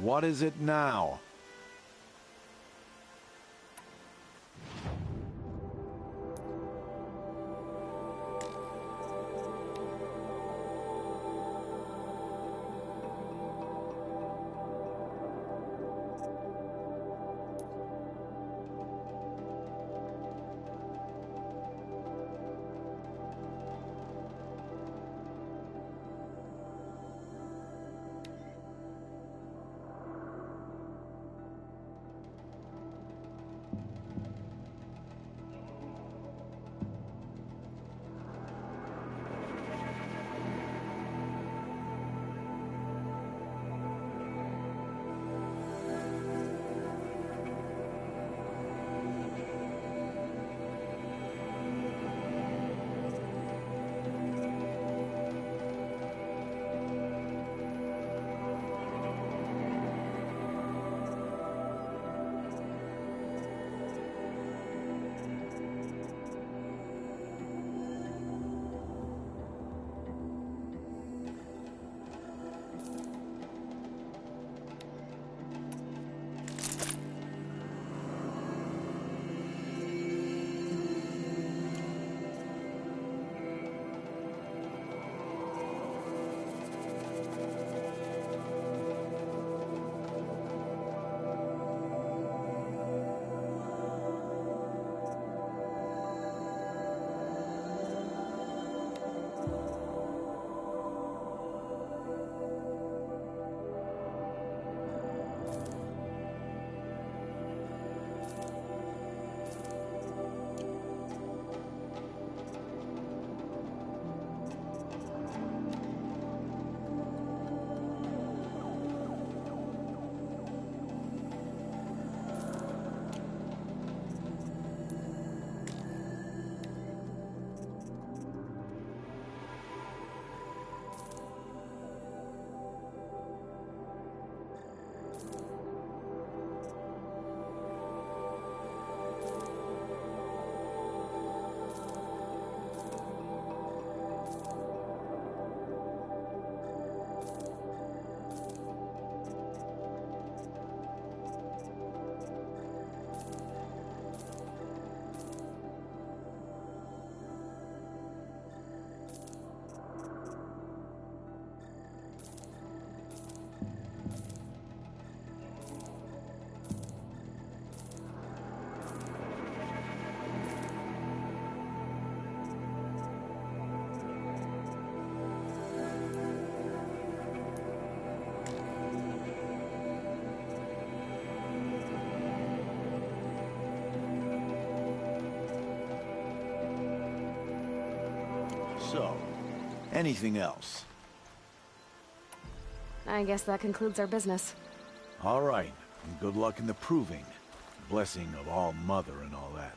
What is it now? So, anything else? I guess that concludes our business. All right, and good luck in the proving. Blessing of All Mother and all that.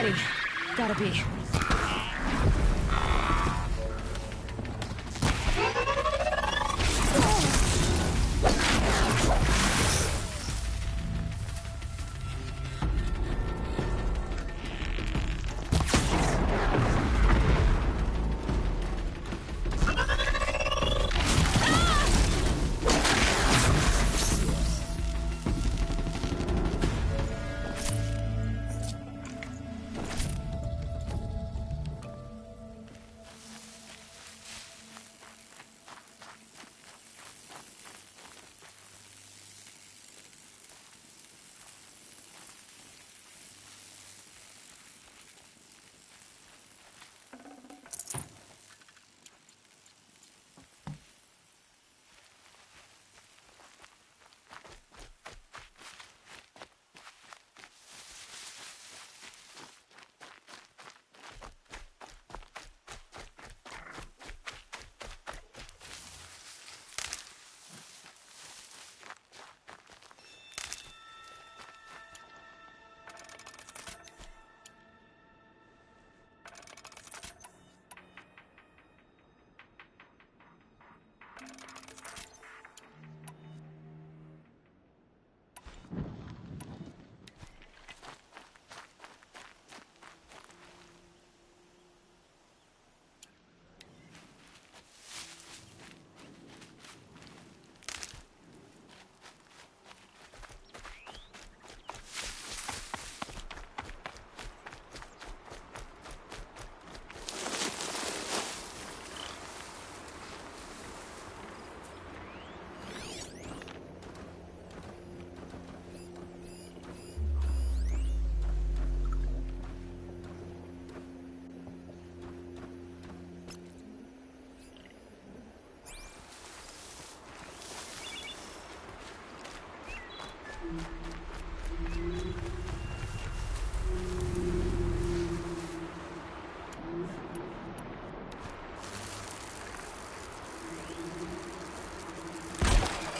ready. Gotta be.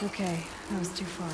Okay, that was too far.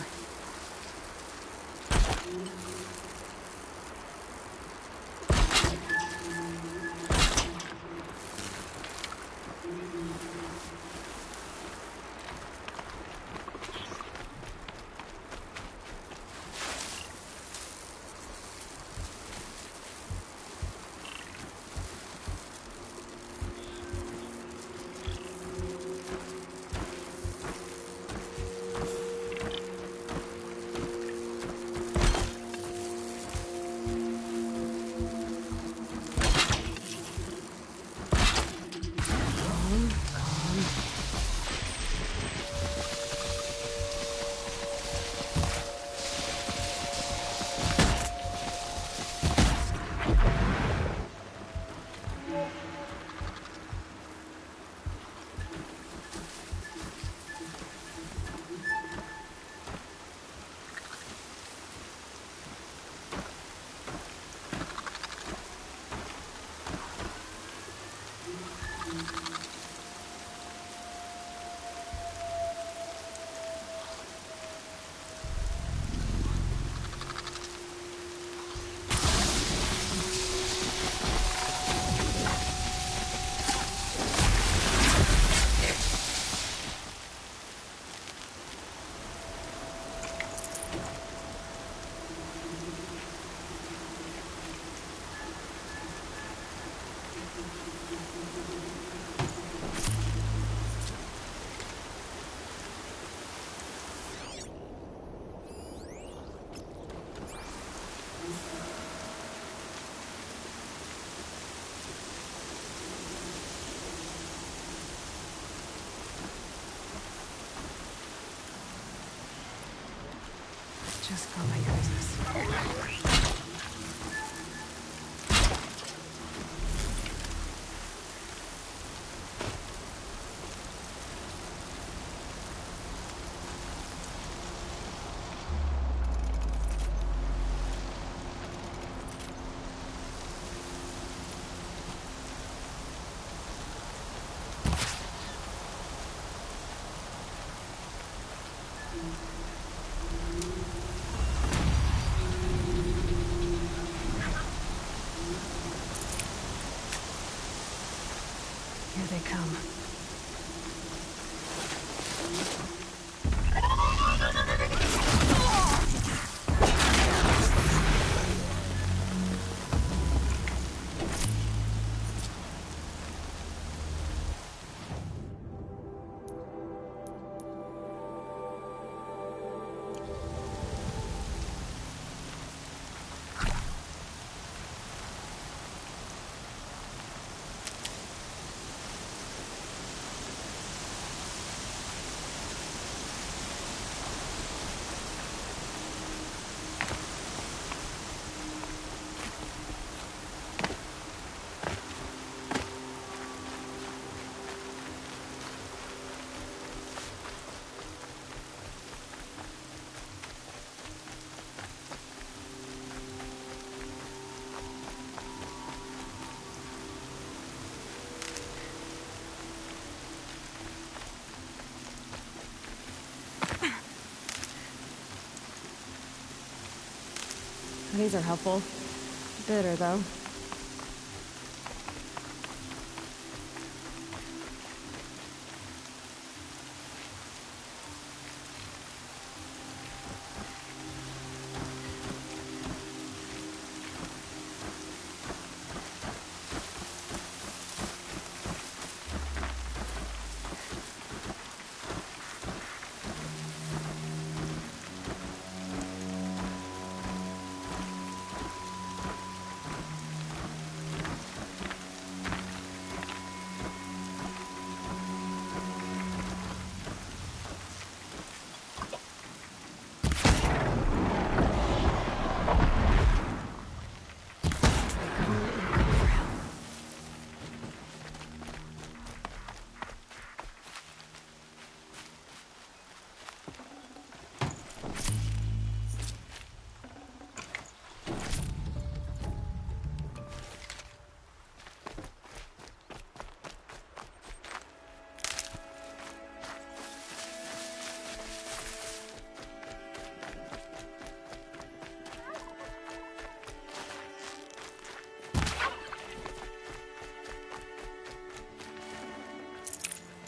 Just go about your business. These are helpful. Bitter, though.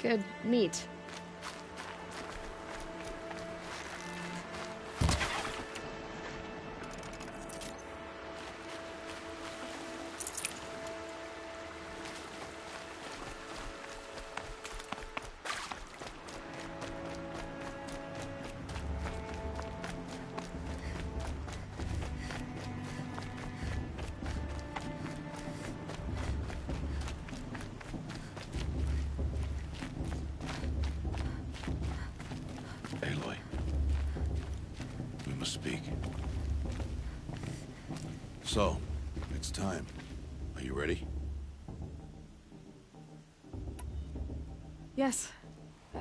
Good meat. Aloy, we must speak. So, it's time. Are you ready? Yes,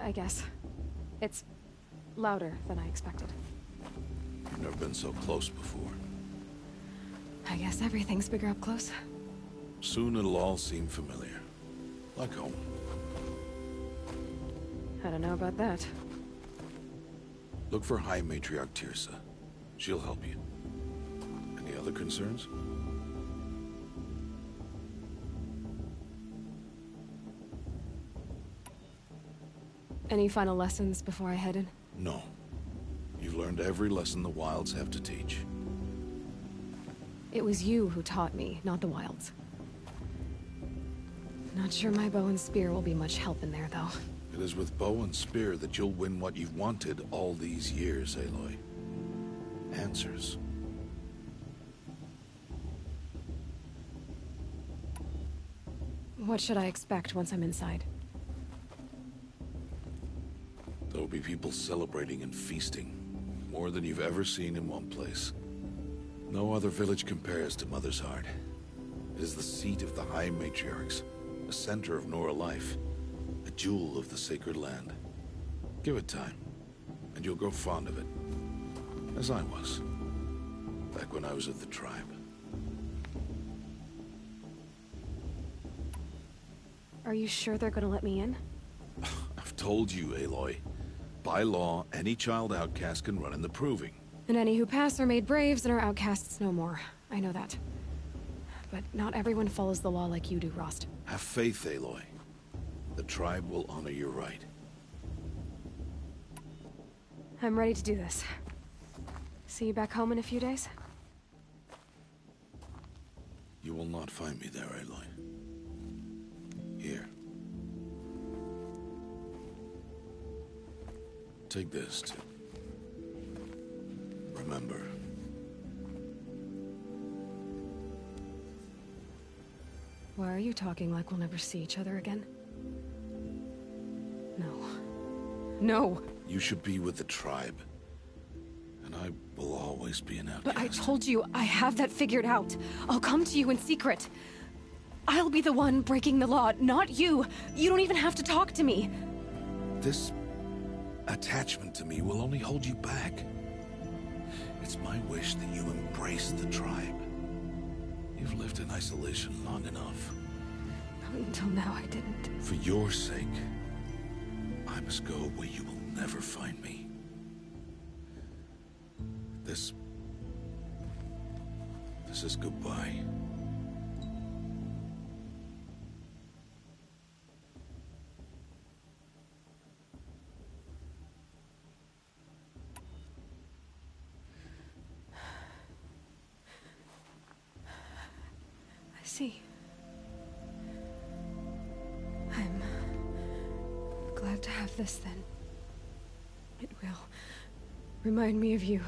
I guess. It's louder than I expected. You've never been so close before. I guess everything's bigger up close. Soon it'll all seem familiar. Like home. I don't know about that. Look for High Matriarch Teersa. She'll help you. Any other concerns? Any final lessons before I head in? No. You've learned every lesson the Wilds have to teach. It was you who taught me, not the Wilds. Not sure my bow and spear will be much help in there, though. It is with bow and spear that you'll win what you've wanted all these years, Aloy. Answers. What should I expect once I'm inside? There will be people celebrating and feasting. More than you've ever seen in one place. No other village compares to Mother's Heart. It is the seat of the High Matriarchs, the center of Nora life, a jewel of the sacred land. Give it time, and you'll grow fond of it. As I was, back when I was of the tribe. Are you sure they're gonna let me in? I've told you, Aloy. By law, any child outcast can run in the Proving. And any who pass are made braves and are outcasts no more. I know that. But not everyone follows the law like you do, Rost. Have faith, Aloy. The tribe will honor your right. I'm ready to do this. See you back home in a few days? You will not find me there, Aloy. Here. Take this to remember. Why are you talking like we'll never see each other again? No. No! You should be with the tribe. And I will always be an outcast. But I told you, I have that figured out. I'll come to you in secret. I'll be the one breaking the law, not you. You don't even have to talk to me. This attachment to me will only hold you back. It's my wish that you embrace the tribe. You've lived in isolation long enough. Until now, I didn't. For your sake, I must go where you will never find me. This This is goodbye. I see. I'm glad to have this then. It will remind me of you,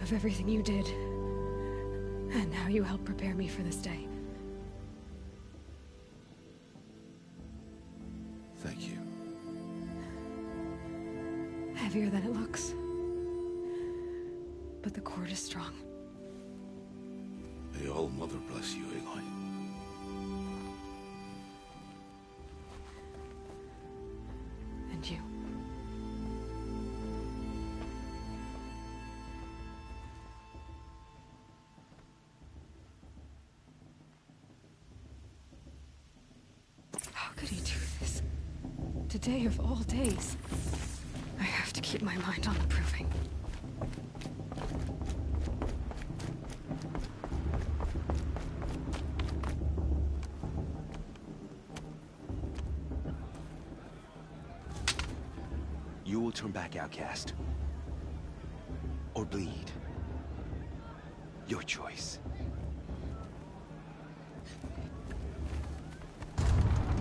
of everything you did, and how you helped prepare me for this day. Thank you. Heavier than it looks. But the cord is strong. May All Mother bless you, Aloy. And you. How could he do this? Today of all days. I have to keep my mind on the proving. You will turn back, outcast. Or bleed. Your choice.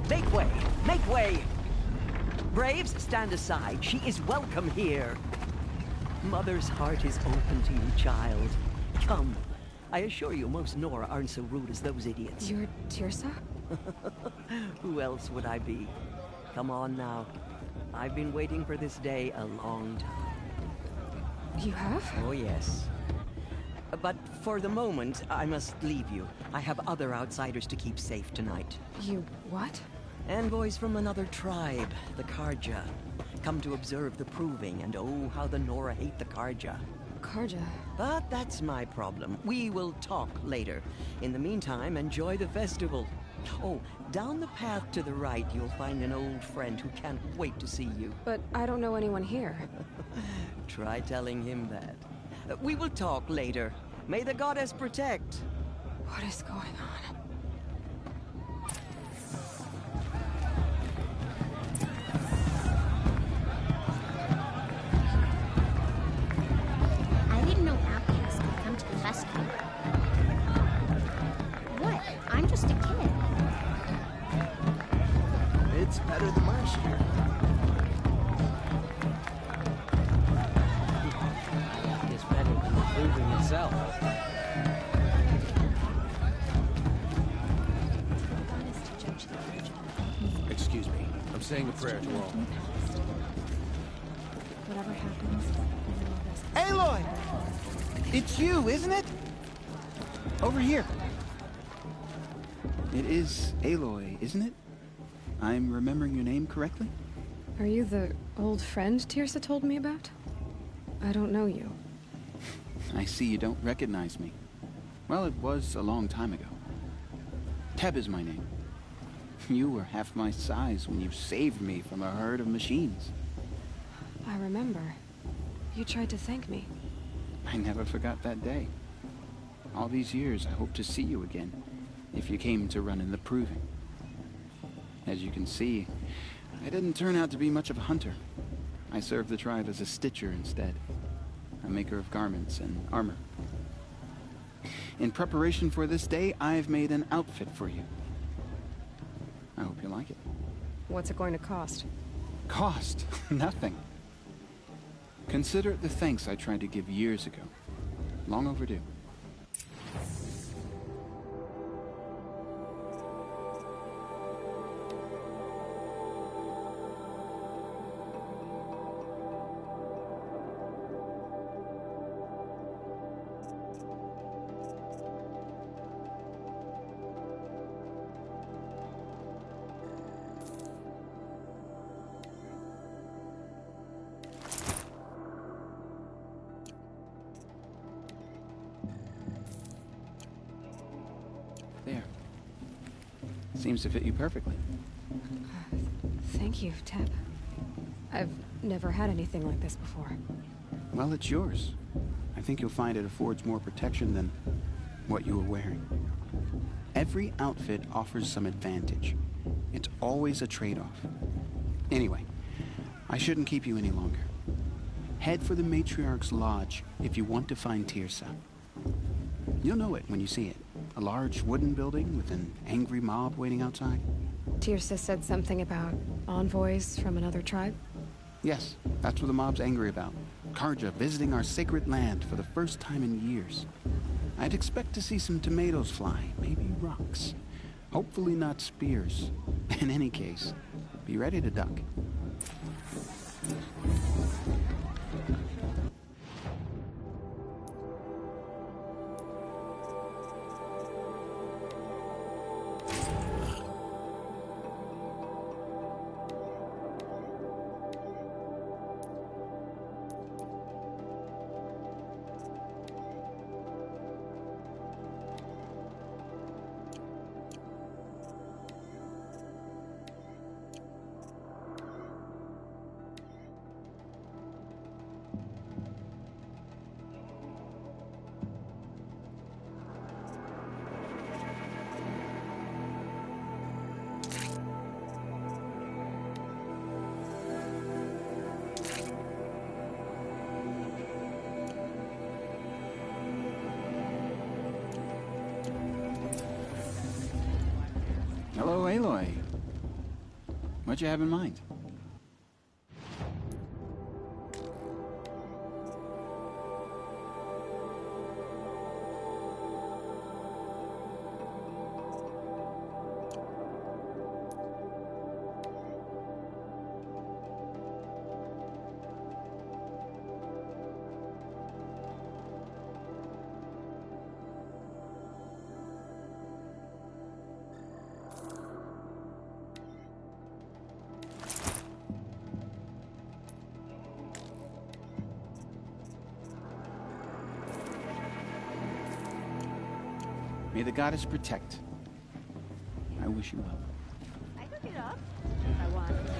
Make way! Make way! Braves, stand aside. She is welcome here. Mother's heart is open to you, child. Come. I assure you, most Nora aren't so rude as those idiots. You're Teersa? Who else would I be? Come on now. I've been waiting for this day a long time. You have? Oh, yes. But for the moment, I must leave you. I have other outsiders to keep safe tonight. You what? Envoys from another tribe, the Carja. Come to observe the proving, and oh, how the Nora hate the Carja. Carja? But that's my problem. We will talk later. In the meantime, enjoy the festival. Oh, down the path to the right, you'll find an old friend who can't wait to see you. But I don't know anyone here. Try telling him that. We will talk later. May the goddess protect. What is going on? I didn't know outcasts could come to the festival. What? I'm just a kid. It's better than last year. It's better than the proving itself. Excuse me. I'm saying a prayer to all. Whatever happens, Aloy! It's you, isn't it? Over here. It is Aloy, isn't it? I'm remembering your name correctly? Are you the old friend Teersa told me about? I don't know you. I see you don't recognize me. Well, it was a long time ago. Teb is my name. You were half my size when you saved me from a herd of machines. I remember. You tried to thank me. I never forgot that day. All these years, I hope to see you again, if you came to run in the proving. As you can see, I didn't turn out to be much of a hunter. I served the tribe as a stitcher instead, a maker of garments and armor. In preparation for this day, I've made an outfit for you. I hope you like it. What's it going to cost? Cost? Nothing. Consider it the thanks I tried to give years ago. Long overdue. There. Seems to fit you perfectly. Thank you, Teb. I've never had anything like this before. Well, it's yours. I think you'll find it affords more protection than what you were wearing. Every outfit offers some advantage. It's always a trade-off. Anyway, I shouldn't keep you any longer. Head for the Matriarch's Lodge if you want to find Teersa. You'll know it when you see it. A large wooden building with an angry mob waiting outside. Teersa said something about envoys from another tribe? Yes, that's what the mob's angry about. Karja visiting our sacred land for the first time in years. I'd expect to see some tomatoes fly, maybe rocks. Hopefully not spears. In any case, be ready to duck. Hello, Aloy. What you have in mind? May the goddess protect. I wish you well. I could get up if I wanted to.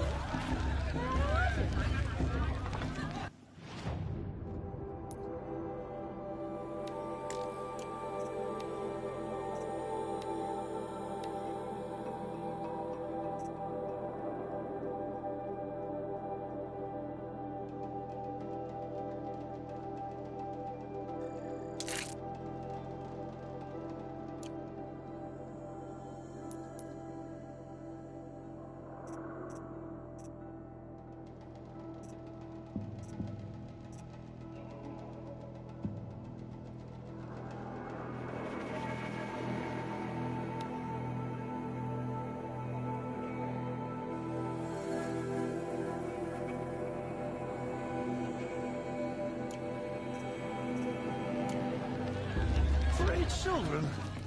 Children?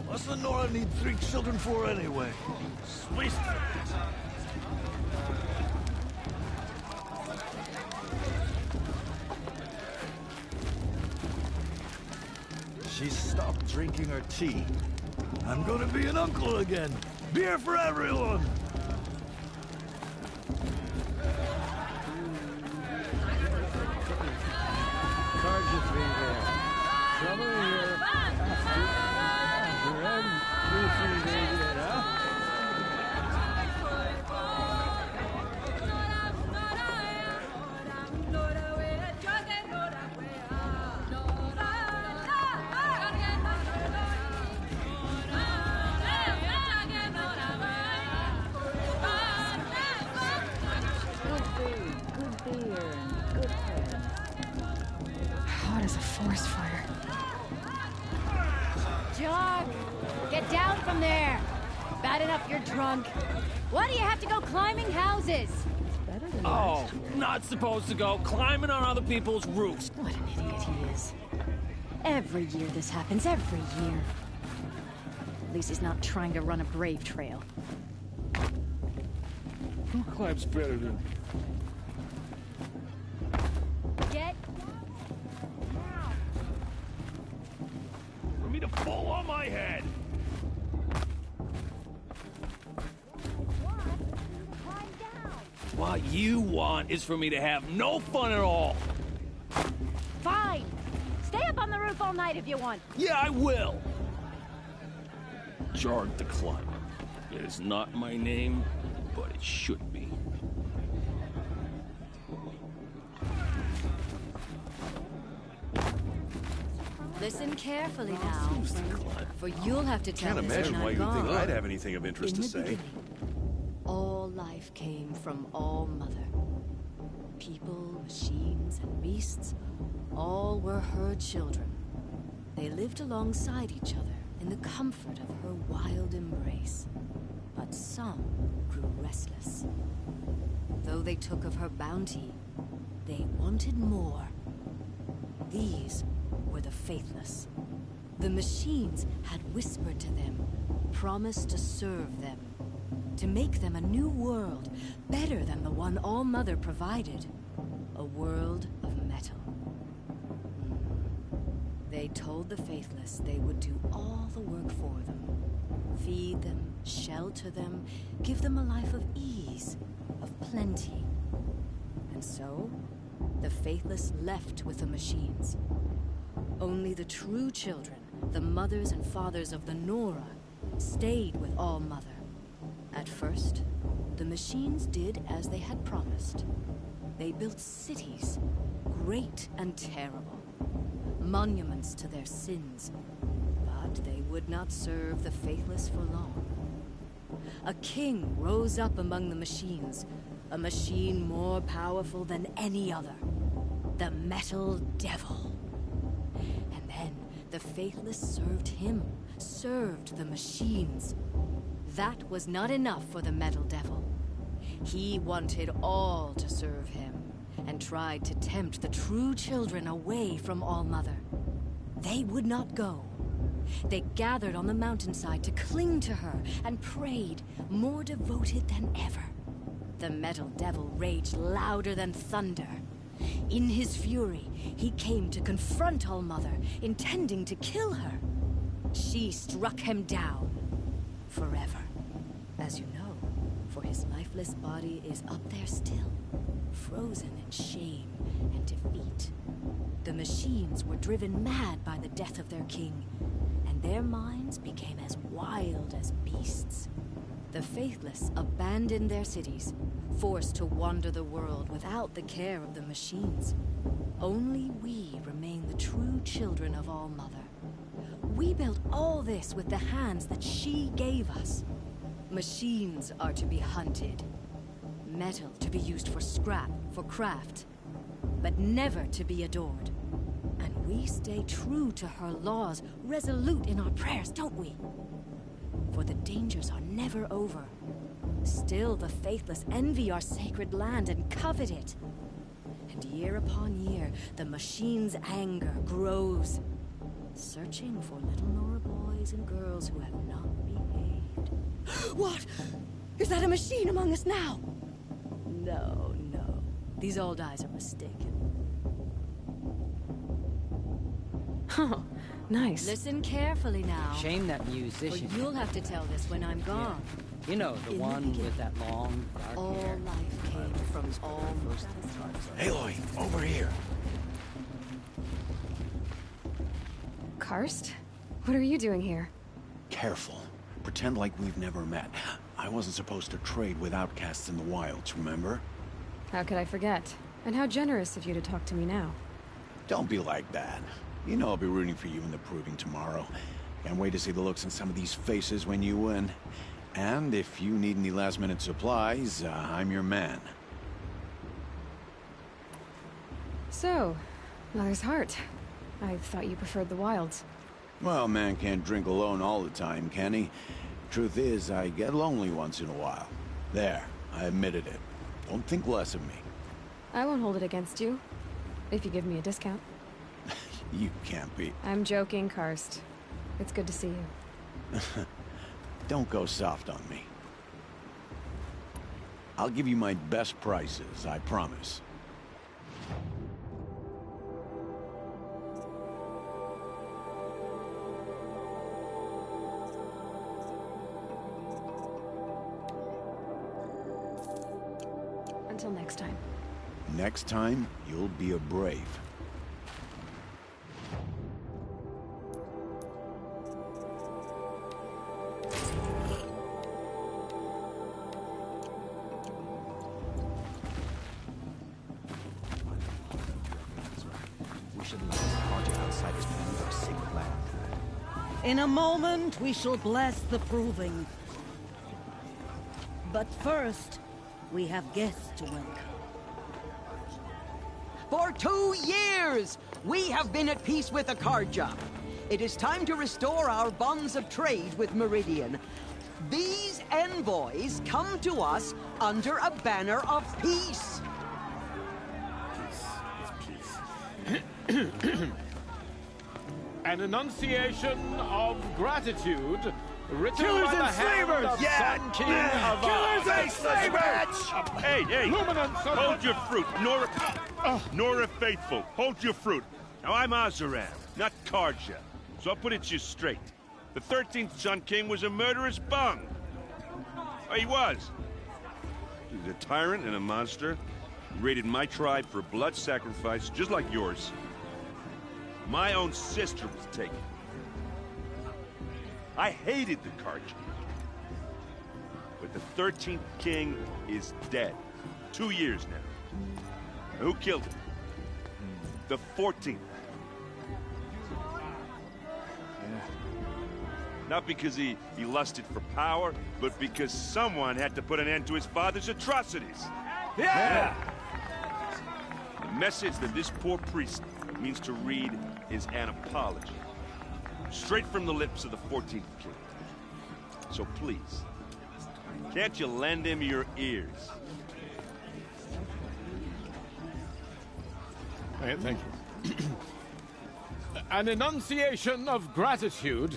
What's the Nora need 3 children for anyway? Sweet. She's stopped drinking her tea. I'm gonna be an uncle again. Beer for everyone! Hot as a forest fire. John, get down from there. Bad enough you're drunk. Why do you have to go climbing houses? Oh, not supposed to go climbing on other people's roofs. What an idiot he is. Every year this happens, every year. At least he's not trying to run a brave trail. Who climbs better than... Get For me to fall on my head! What you want is for me to have no fun at all. Fine. Stay up on the roof all night if you want. Yeah, I will. Jard the Climber. It is not my name, but it should be. Listen carefully now, Who's the Climber? for you'll have to tell Can't this imagine when why I'm you'd think gone. I'd have anything of interest In to the say. beginning, all life came from All Mother. People, machines, and beasts, all were her children. They lived alongside each other in the comfort of her wild embrace. But some grew restless. Though they took of her bounty, they wanted more. These were the faithless. The machines had whispered to them, promised to serve them, to make them a new world, better than the one All Mother provided. A world of metal. They told the faithless they would do all the work for them. Feed them, shelter them, give them a life of ease, of plenty. And so, the faithless left with the machines. Only the true children, the mothers and fathers of the Nora, stayed with All Mother. At first, the machines did as they had promised. They built cities, great and terrible, monuments to their sins, but they would not serve the faithless for long. A king rose up among the machines, a machine more powerful than any other, the Metal Devil. And then the faithless served him, served the machines. That was not enough for the Metal Devil. He wanted all to serve him, and tried to tempt the true children away from All Mother. They would not go. They gathered on the mountainside to cling to her and prayed, more devoted than ever. The Metal Devil raged louder than thunder. In his fury, he came to confront All Mother, intending to kill her. She struck him down, forever. As you know, for his lifeless body is up there still, frozen in shame and defeat. The machines were driven mad by the death of their king, and their minds became as wild as beasts. The faithless abandoned their cities, forced to wander the world without the care of the machines. Only we remain the true children of All Mother. We built all this with the hands that she gave us. Machines are to be hunted. Metal to be used for scrap, for craft. But never to be adored. And we stay true to her laws, resolute in our prayers, don't we? For the dangers are never over. Still the faithless envy our sacred land and covet it. And year upon year, the machine's anger grows, searching for little Nora boys and girls who have not behaved. What? Is that a machine among us now? No, no. These old eyes are mistaken. Oh, nice. Listen carefully now. Shame that For musician. you'll have to tell this when I'm gone. You know, the In the one beginning, with that long, dark All hair. life came from All Mother. Aloy, over here. Karst? What are you doing here? Careful. Pretend like we've never met. I wasn't supposed to trade with outcasts in the wilds, remember? How could I forget? And how generous of you to talk to me now. Don't be like that. You know I'll be rooting for you in the proving tomorrow. Can't wait to see the looks on some of these faces when you win. And if you need any last-minute supplies, I'm your man. So, Mother's Heart. I thought you preferred the wilds. Well, man can't drink alone all the time, can he? Truth is, I get lonely once in a while. There, I admitted it. Don't think less of me. I won't hold it against you. If you give me a discount. You can't be. I'm joking, Karst. It's good to see you. Don't go soft on me. I'll give you my best prices, I promise. Until next time. Next time, you'll be a brave. should allow the Carja outsiders to use our sacred land. In a moment, we shall bless the proving. But first, we have guests to welcome. For 2 years, we have been at peace with the Carja. It is time to restore our bonds of trade with Meridian. These envoys come to us under a banner of peace. An enunciation of gratitude written Killers by the and hand slavers! of Yeah! Sun King of Killers and slavers! Hey! Luminance of Hold your fruit, Nora Faithful. Hold your fruit. Now, I'm Oseram, not Carja. So I'll put it to you straight. The 13th Sun King was a murderous bung. Oh, he was. He was a tyrant and a monster. He raided my tribe for blood sacrifice, just like yours. My own sister was taken. I hated the Carja. But the 13th King is dead. 2 years now. Who killed him? The 14th. Not because he lusted for power, but because someone had to put an end to his father's atrocities. Yeah! The message that this poor priest means to read is an apology. Straight from the lips of the 14th King. So please, can't you lend him your ears? Thank you. An enunciation of gratitude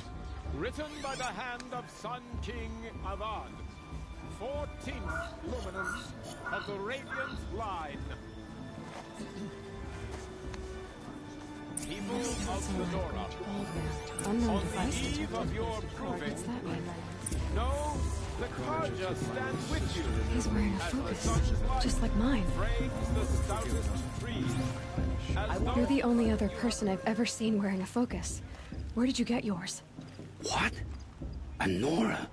written by the hand of Sun King Avad, 14th luminance of the Radiant Line. People of the Nora, Unknown on the devices. eve of your proving, What's that mean? know the Carja stands with you. He's wearing a focus, just like mine. Frames the stoutest trees. As though You're the only other person I've ever seen wearing a focus. Where did you get yours? What? A Nora?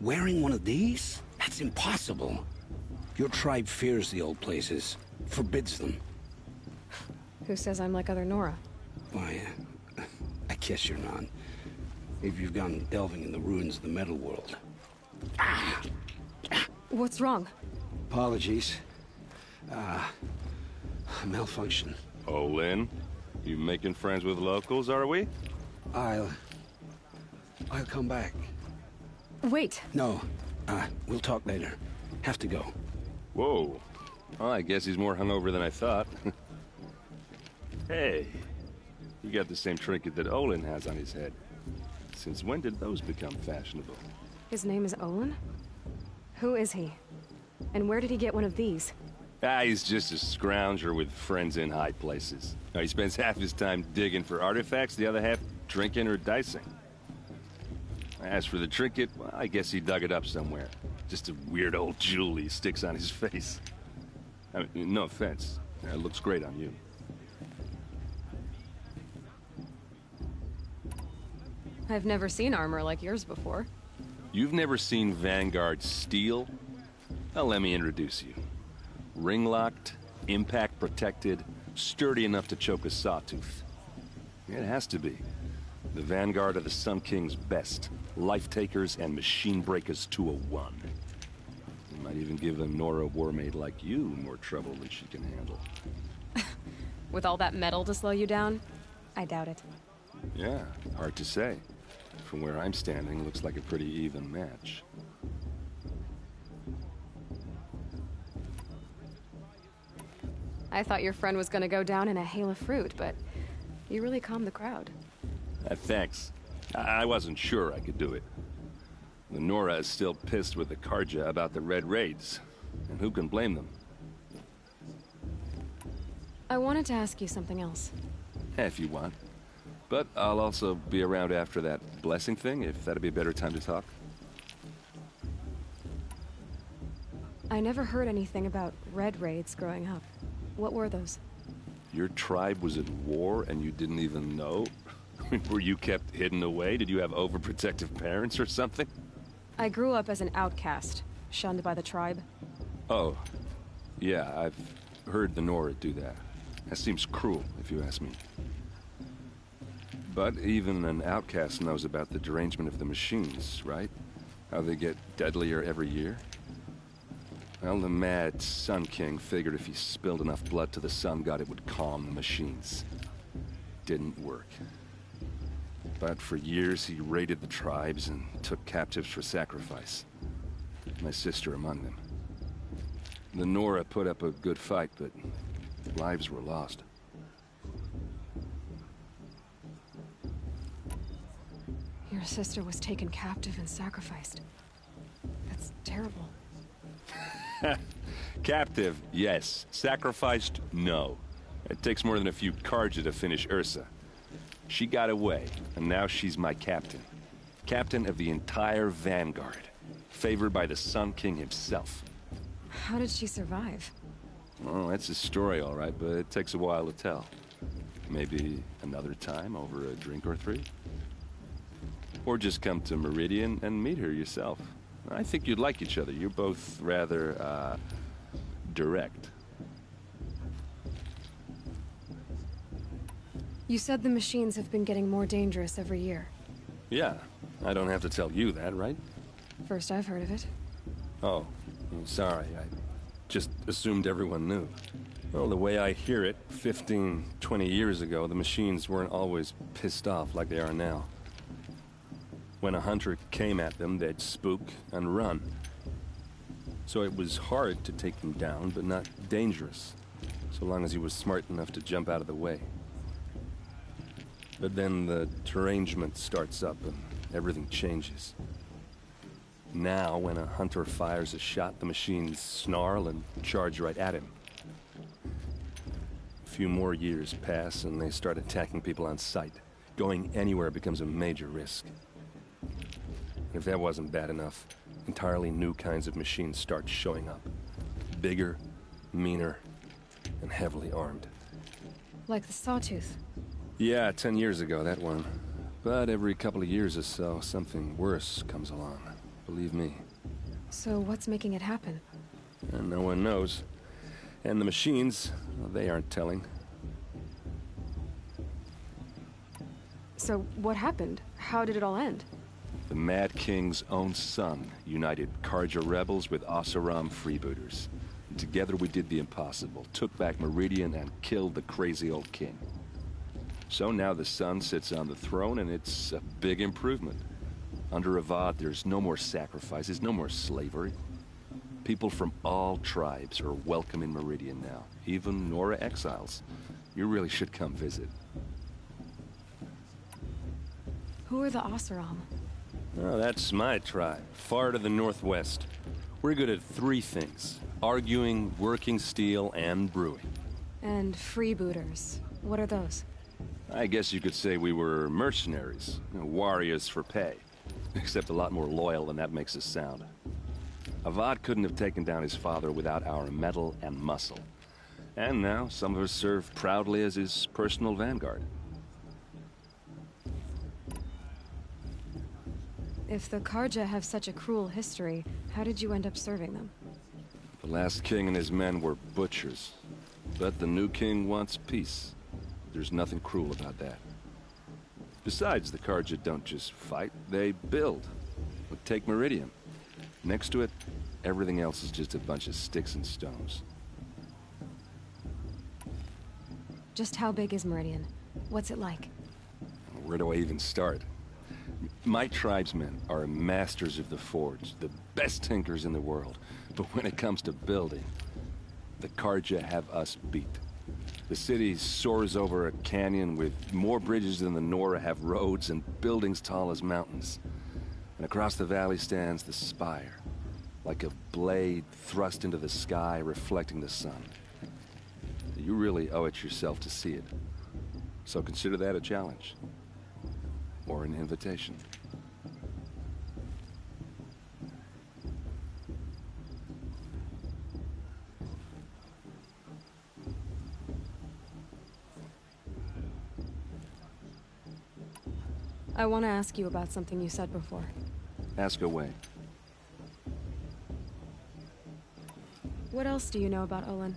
Wearing one of these? That's impossible. Your tribe fears the old places, forbids them. Who says I'm like other Nora? Why, I guess you're not. If you've gone delving in the ruins of the metal world. What's wrong? Apologies. Malfunction. Oh, Lynn, you making friends with locals, are we? I'll come back. Wait. No, we'll talk later. Have to go. Whoa. Well, I guess he's more hungover than I thought. Hey, you got the same trinket that Olin has on his head. Since when did those become fashionable? His name is Olin? Who is he? And where did he get one of these? He's just a scrounger with friends in high places. Now, he spends half his time digging for artifacts, the other half drinking or dicing. As for the trinket, well, I guess he dug it up somewhere. Just a weird old jewel he sticks on his face. I mean, no offense. It looks great on you. I've never seen armor like yours before. You've never seen Vanguard steel? Well, let me introduce you. Ring-locked, impact-protected, sturdy enough to choke a sawtooth. It has to be. The Vanguard of the Sun King's best. Life-takers and machine-breakers to a one. You might even give a Nora warmaid like you more trouble than she can handle. With all that metal to slow you down? I doubt it. Yeah, hard to say. From where I'm standing, looks like a pretty even match. I thought your friend was gonna go down in a hail of fruit, but you really calmed the crowd. Thanks. I wasn't sure I could do it. The Nora is still pissed with the Carja about the Red Raids. And who can blame them? I wanted to ask you something else. If you want. But I'll also be around after that blessing thing, if that'd be a better time to talk. I never heard anything about Red Raids growing up. What were those? Your tribe was at war and you didn't even know? Were you kept hidden away? Did you have overprotective parents or something? I grew up as an outcast, shunned by the tribe. Oh, yeah, I've heard the Nora do that. That seems cruel, if you ask me. But even an outcast knows about the derangement of the machines, right? How they get deadlier every year? Well, the mad Sun King figured if he spilled enough blood to the Sun God, it would calm the machines. Didn't work. But for years, he raided the tribes and took captives for sacrifice. My sister among them. The Nora put up a good fight, but lives were lost. Your sister was taken captive and sacrificed. That's terrible. Captive, yes. Sacrificed, no. It takes more than a few Carja to finish Ursa. She got away, and now she's my captain. Captain of the entire Vanguard. Favored by the Sun King himself. How did she survive? Oh, that's a story, all right, but it takes a while to tell. Maybe another time over a drink or three? Or just come to Meridian and meet her yourself. I think you'd like each other. You're both rather, direct. You said the machines have been getting more dangerous every year. Yeah, I don't have to tell you that, right? First I've heard of it. Oh, I'm sorry. I just assumed everyone knew. Well, the way I hear it, 15, 20 years ago, the machines weren't always pissed off like they are now. When a hunter came at them, they'd spook and run. So it was hard to take them down, but not dangerous, so long as he was smart enough to jump out of the way. But then the derangement starts up and everything changes. Now, when a hunter fires a shot, the machines snarl and charge right at him. A few more years pass and they start attacking people on sight. Going anywhere becomes a major risk. If that wasn't bad enough, entirely new kinds of machines start showing up. Bigger, meaner, and heavily armed. Like the Sawtooth. Yeah, 10 years ago, that one. But every couple of years or so, something worse comes along. Believe me. So what's making it happen? And no one knows. And the machines, well, they aren't telling. So what happened? How did it all end? The Mad King's own son united Carja rebels with Oseram freebooters. And together we did the impossible, took back Meridian and killed the crazy old king. So now the son sits on the throne and it's a big improvement. Under Avad, there's no more sacrifices, no more slavery. People from all tribes are welcome in Meridian now, even Nora exiles. You really should come visit. Who are the Oseram? Oh, that's my tribe, far to the northwest. We're good at three things: arguing, working steel, and brewing. And freebooters. What are those? I guess you could say we were mercenaries, warriors for pay. Except a lot more loyal than that makes us sound. Avad couldn't have taken down his father without our metal and muscle. And now, some of us serve proudly as his personal vanguard. If the Carja have such a cruel history, how did you end up serving them? The last king and his men were butchers. But the new king wants peace. There's nothing cruel about that. Besides, the Carja don't just fight, they build. But take Meridian. Next to it, everything else is just a bunch of sticks and stones. Just how big is Meridian? What's it like? Where do I even start? My tribesmen are masters of the forge, the best tinkers in the world. But when it comes to building, the Carja have us beat. The city soars over a canyon with more bridges than the Nora have roads and buildings tall as mountains. And across the valley stands the spire, like a blade thrust into the sky reflecting the sun. You really owe it yourself to see it. So consider that a challenge. Or an invitation. I want to ask you about something you said before. Ask away. What else do you know about Olin?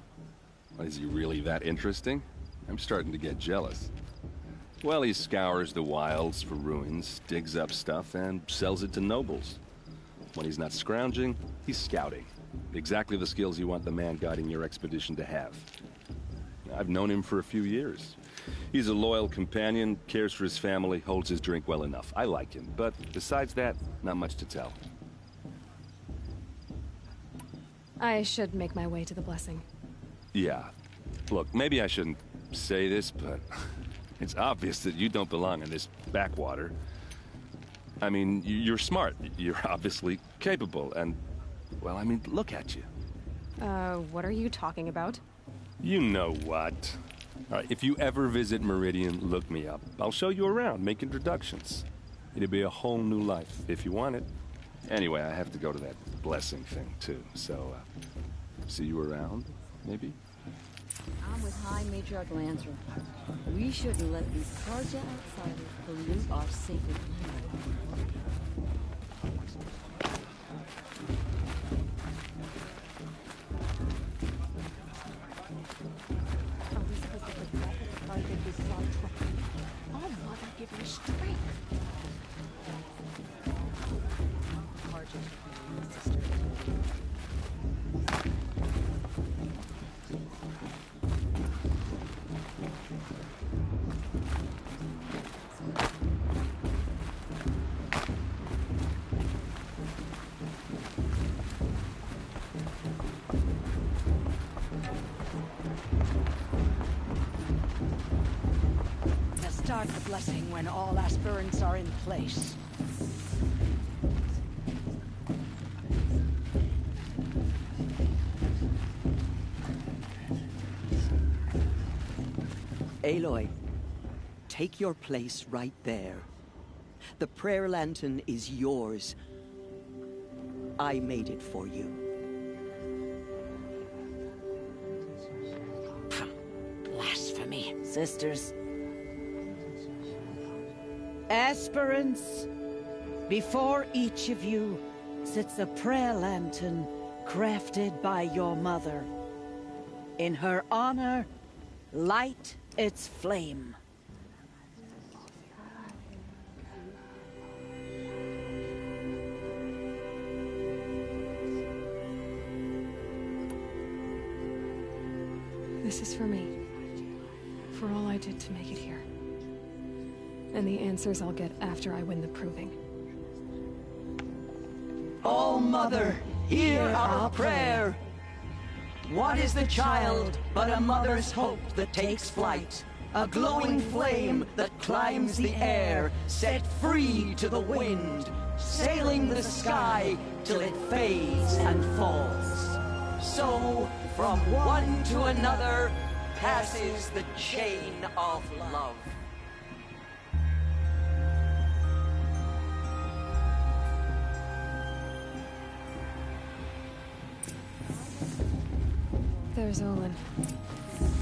Is he really that interesting? I'm starting to get jealous. Well, he scours the wilds for ruins, digs up stuff, and sells it to nobles. When he's not scrounging, he's scouting. Exactly the skills you want the man guiding your expedition to have. I've known him for a few years. He's a loyal companion, cares for his family, holds his drink well enough. I like him, but besides that, not much to tell. I should make my way to the blessing. Yeah. Look, maybe I shouldn't say this, but it's obvious that you don't belong in this backwater. I mean, you're smart. You're obviously capable, and, well, I mean, look at you. What are you talking about? You know what. All right, if you ever visit Meridian, look me up. I'll show you around, make introductions. It'll be a whole new life, if you want it. Anyway, I have to go to that blessing thing, too, so, see you around, maybe? I'm with High Matriarch Lancer. We shouldn't let these Carja outsiders pollute our sacred land. Oh, Mother, give me strength. Start the blessing when all aspirants are in place. Aloy, take your place right there. The prayer lantern is yours. I made it for you. Blasphemy. Sisters. Aspirants, before each of you sits a prayer lantern crafted by your mother. In her honor, light its flame. This is for me. For all I did to make it here. And the answers I'll get after I win the proving. Oh, Mother, hear our prayer! What is the child but a mother's hope that takes flight? A glowing flame that climbs the air, set free to the wind, sailing the sky till it fades and falls. So, from one to another, passes the chain of love. There's Olin.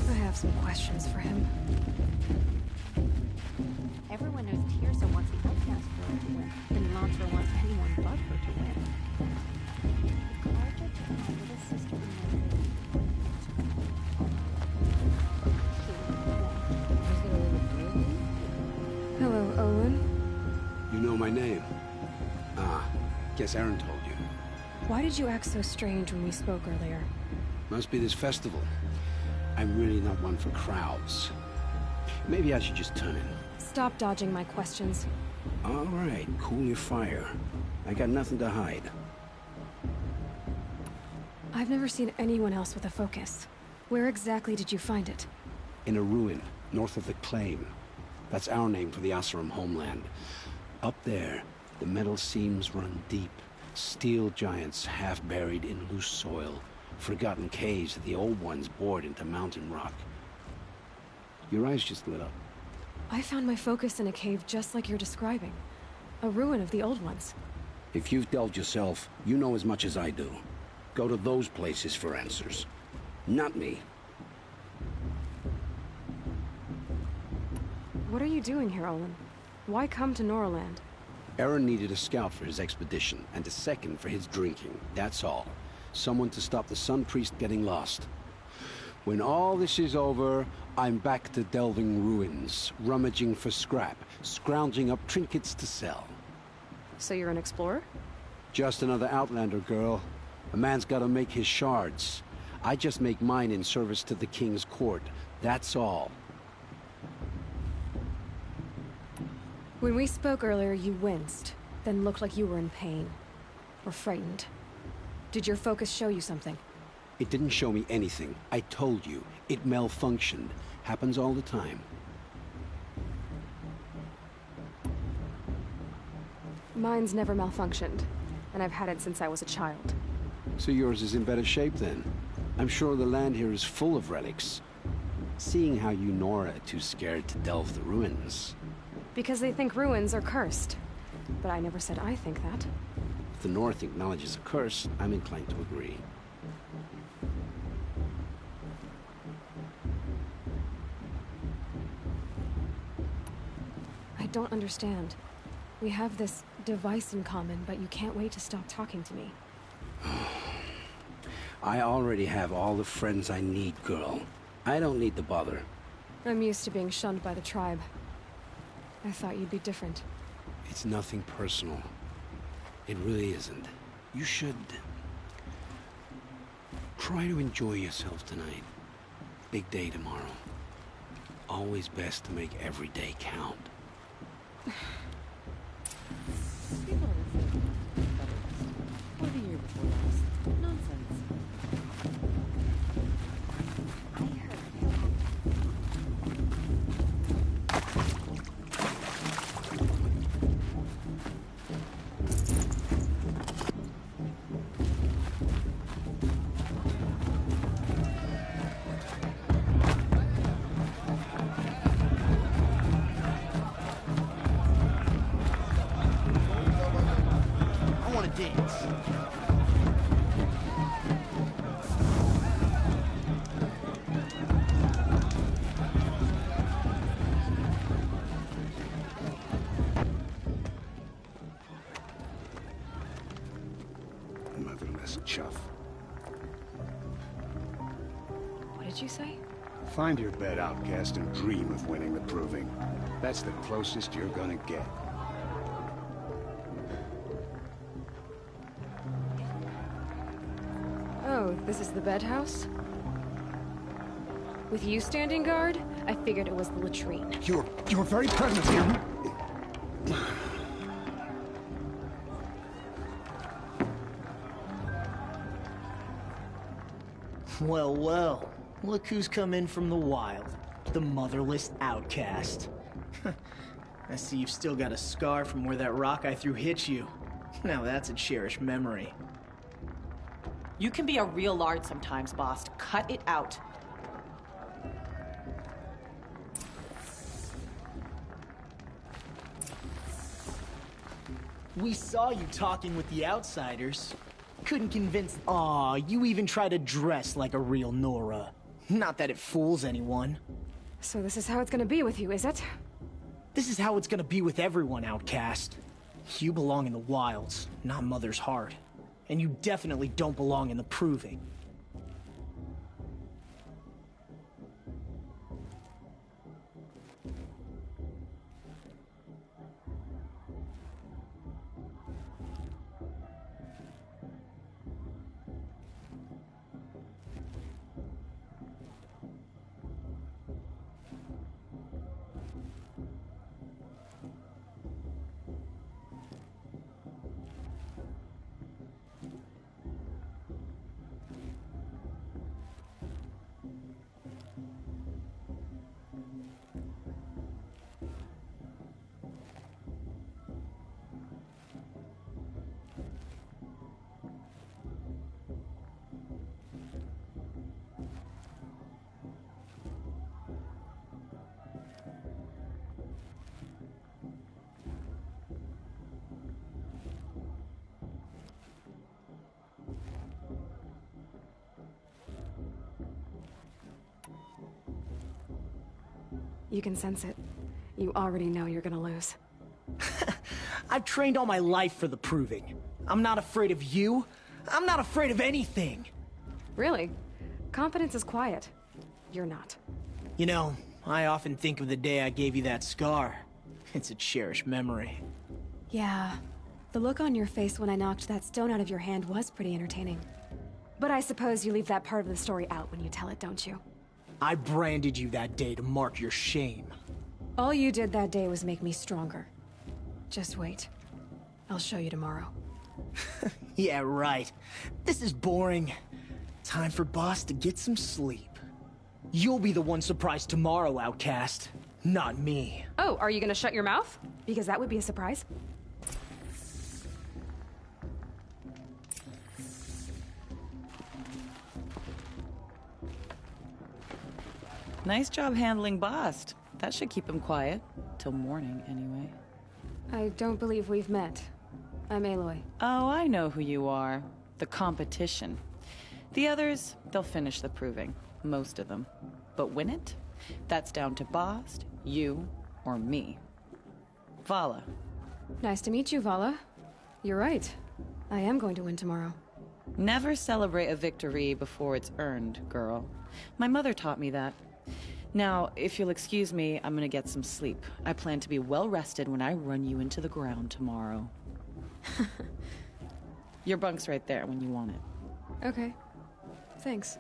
I have some questions for him. Everyone knows Teersa wants the outcast girl to win, and Lancer wants anyone but her to win. Carja took my little sister Hello, Olin. You know my name? Ah, guess Aaron told you. Why did you act so strange when we spoke earlier? Must be this festival. I'm really not one for crowds. Maybe I should just turn in. Stop dodging my questions. All right, cool your fire. I got nothing to hide. I've never seen anyone else with a focus. Where exactly did you find it? In a ruin, north of the Claim. That's our name for the Oseram homeland. Up there, the metal seams run deep. Steel giants half buried in loose soil. Forgotten caves that the old ones bored into mountain rock. Your eyes just lit up. I found my focus in a cave just like you're describing. A ruin of the old ones. If you've delved yourself, you know as much as I do. Go to those places for answers. Not me. What are you doing here, Olin? Why come to Noraland? Aaron needed a scout for his expedition, and a second for his drinking. That's all. Someone to stop the Sun Priest getting lost. When all this is over, I'm back to delving ruins, rummaging for scrap, scrounging up trinkets to sell. So you're an explorer? Just another Outlander, girl. A man's gotta make his shards. I just make mine in service to the King's court. That's all. When we spoke earlier, you winced, then looked like you were in pain. Or frightened. Did your focus show you something? It didn't show me anything. I told you. It malfunctioned. Happens all the time. Mine's never malfunctioned, and I've had it since I was a child. So yours is in better shape then. I'm sure the land here is full of relics. Seeing how you Nora are too scared to delve the ruins. Because they think ruins are cursed. But I never said I think that. If the North acknowledges a curse, I'm inclined to agree. I don't understand. We have this device in common, but you can't wait to stop talking to me. I already have all the friends I need, girl. I don't need the bother. I'm used to being shunned by the tribe. I thought you'd be different. It's nothing personal. It really isn't. You should... try to enjoy yourself tonight. Big day tomorrow. Always best to make every day count. What the year before last? Nonsense. Motherless chuff. What did you say? Find your bed, outcast, and dream of winning the Proving. That's the closest you're gonna get. Oh, this is the bedhouse? With you standing guard, I figured it was the latrine. Your very presence here... Well, well. Look who's come in from the wild. The motherless outcast. I see you've still got a scar from where that rock I threw hit you. Now that's a cherished memory. You can be a real lard sometimes, boss. Cut it out. We saw you talking with the outsiders. Couldn't convince... Aw, you even try to dress like a real Nora. Not that it fools anyone. So this is how it's gonna be with you, is it? This is how it's gonna be with everyone, outcast. You belong in the wilds, not Mother's Heart. And you definitely don't belong in the Proving. You can sense it. You already know you're gonna lose. I've trained all my life for the Proving. I'm not afraid of you. I'm not afraid of anything. Really? Confidence is quiet. you're not. You know, I often think of the day I gave you that scar. It's a cherished memory. Yeah. The look on your face when I knocked that stone out of your hand was pretty entertaining. But I suppose you leave that part of the story out when you tell it, don't you? I branded you that day to mark your shame. All you did that day was make me stronger. Just wait. I'll show you tomorrow. Yeah, right. This is boring. Time for Boss to get some sleep. You'll be the one surprised tomorrow, Outcast. Not me. Oh, are you gonna shut your mouth? Because that would be a surprise. Nice job handling Bast. That should keep him quiet. Till morning, anyway. I don't believe we've met. I'm Aloy. Oh, I know who you are. The competition. The others, they'll finish the proving. Most of them. But win it? That's down to Bast, you, or me. Vala. Nice to meet you, Vala. You're right. I am going to win tomorrow. Never celebrate a victory before it's earned, girl. My mother taught me that. Now, if you'll excuse me, I'm gonna get some sleep. I plan to be well rested when I run you into the ground tomorrow. Your bunk's right there when you want it. Okay. Thanks.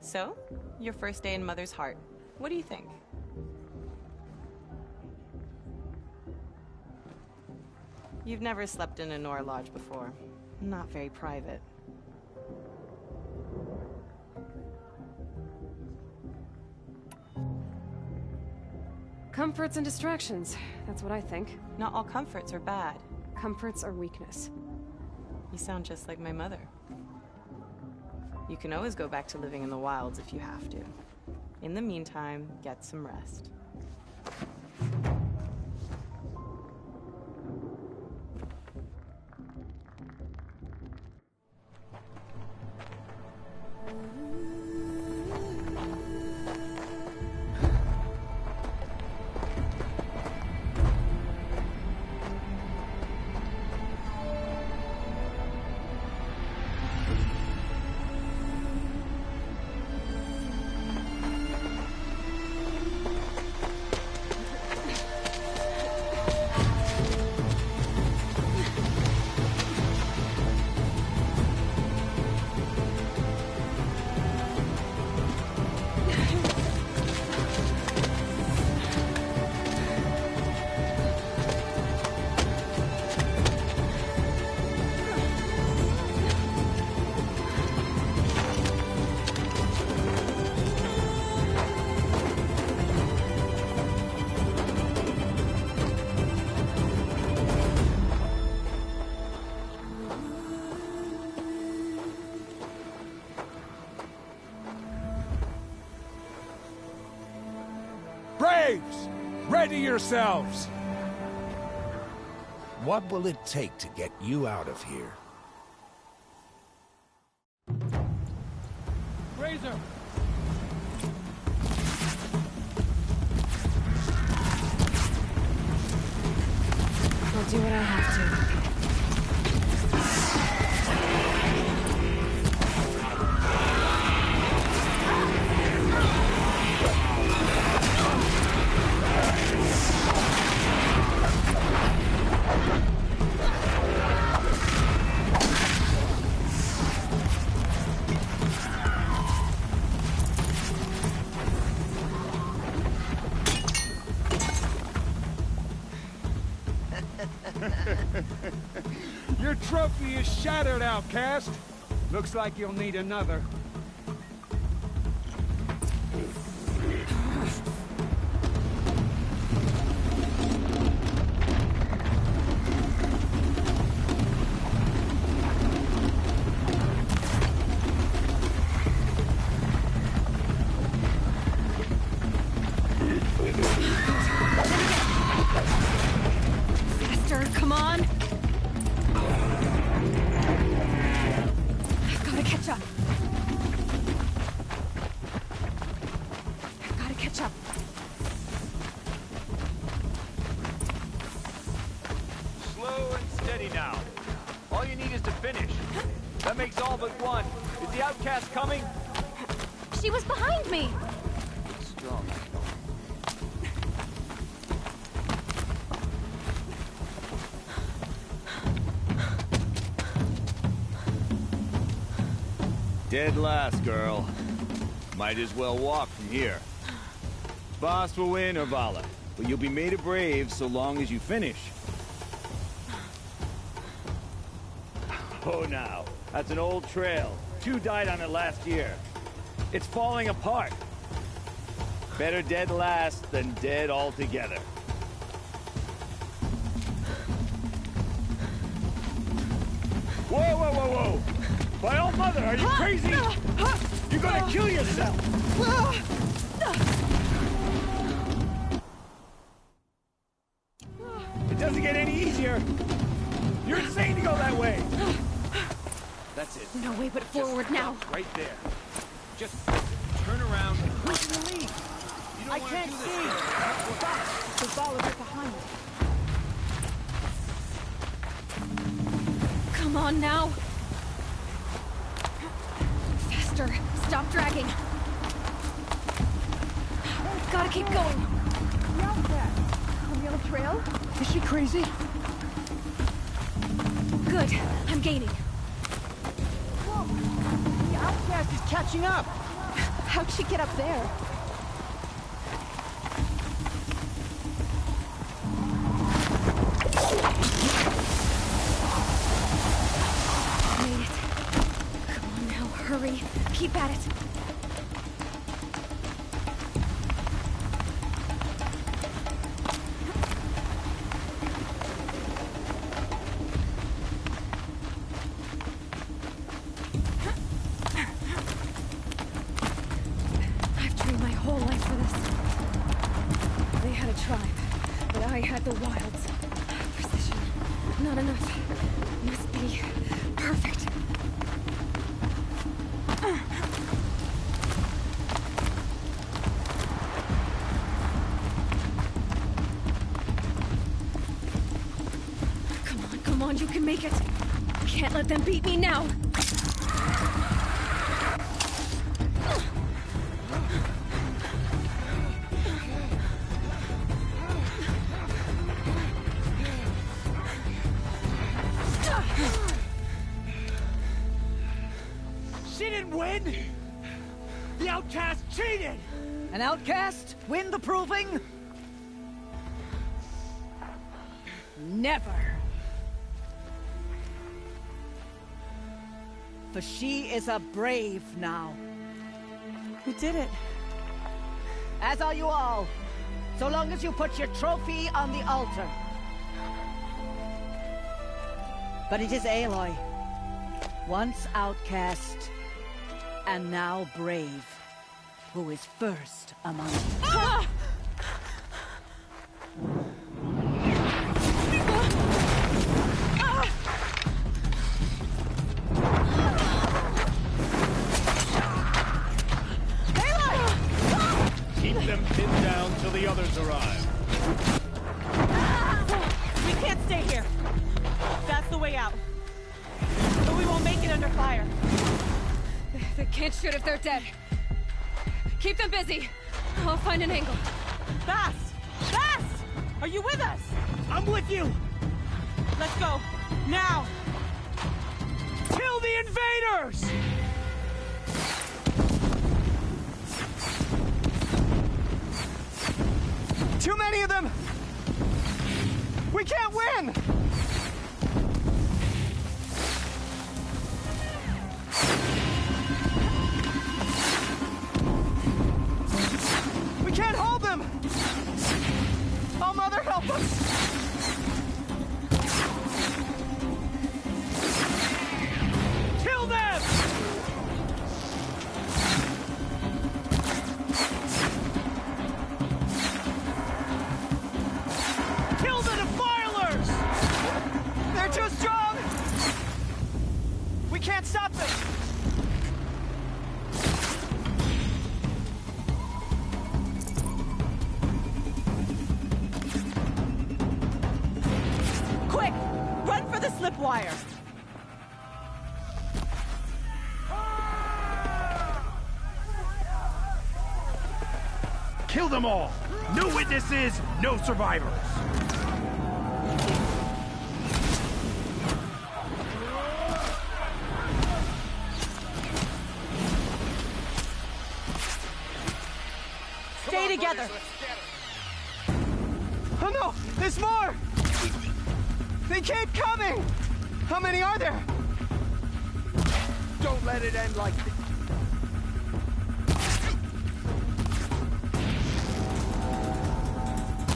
So, your first day in Mother's Heart. What do you think? You've never slept in a Nora Lodge before. Not very private. Comforts and distractions. That's what I think. Not all comforts are bad. Comforts are weakness. You sound just like my mother. You can always go back to living in the wilds if you have to. In the meantime, get some rest. Braves! Ready yourselves! What will it take to get you out of here? Razor! I'll do what I have to. Your trophy is shattered, Outcast. Looks like you'll need another. Faster, come on! I've gotta catch up. That makes all but one. Is the outcast coming? She was behind me! Strong. Dead last, girl. Might as well walk from here. Boss will win or Vala, but you'll be made a brave so long as you finish. Oh, now. That's an old trail. 2 died on it last year. It's falling apart. Better dead last than dead altogether. Whoa, whoa, whoa, whoa! My old mother, are you crazy? You're gonna kill yourself! It doesn't get any easier! You're insane to go that way! That's it. No way but forward now. Right there. Just turn around and push the lead. I can't see! Stop! The ball is right behind. Come on now. Faster. Stop dragging. Gotta keep going. The outcast. On the other trail? Is she crazy? Good. I'm gaining. Whoa! The outcast is catching up! How'd she get up there? Made it. Come on now, hurry. Keep at it. I've trained my whole life for this. They had a tribe, but I had the wilds. Precision. Not enough. Must be perfect. Come on, you can make it. Can't let them beat me now. She didn't win! The outcast cheated! An outcast? Win the proving? Never. For she is a brave now. We did it. As are you all. So long as you put your trophy on the altar. But it is Aloy. Once outcast, and now brave, who is first among you. Ah! Keep them pinned down till the others arrive. We can't stay here. That's the way out. But we won't make it under fire. They can't shoot if they're dead. Keep them busy. I'll find an angle. Fast! Fast! Are you with us? I'm with you! Let's go. Now! Kill the invaders! Too many of them! We can't win! We can't hold them! Oh, Mother, help us! Kill them! Kill the defilers! They're too strong! We can't stop them! Quick! Run for the slip wire! Kill them all! No witnesses, no survivors! Stay together! Oh no! There's more! They keep coming! How many are there? Don't let it end like this.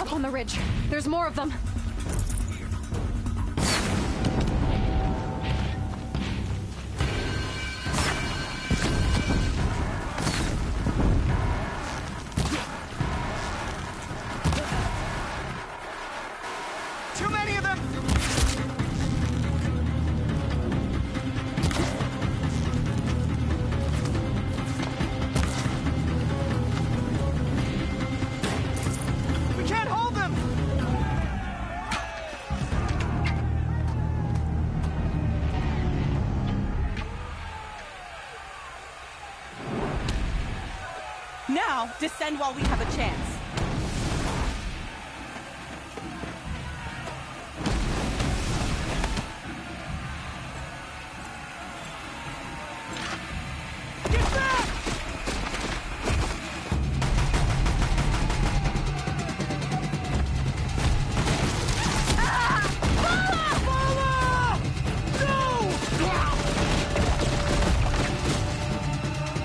Up on the ridge. There's more of them. Too many of them! We can't hold them! Now, descend while we have a chance.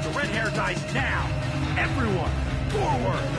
The red hair dies now! Everyone, forward!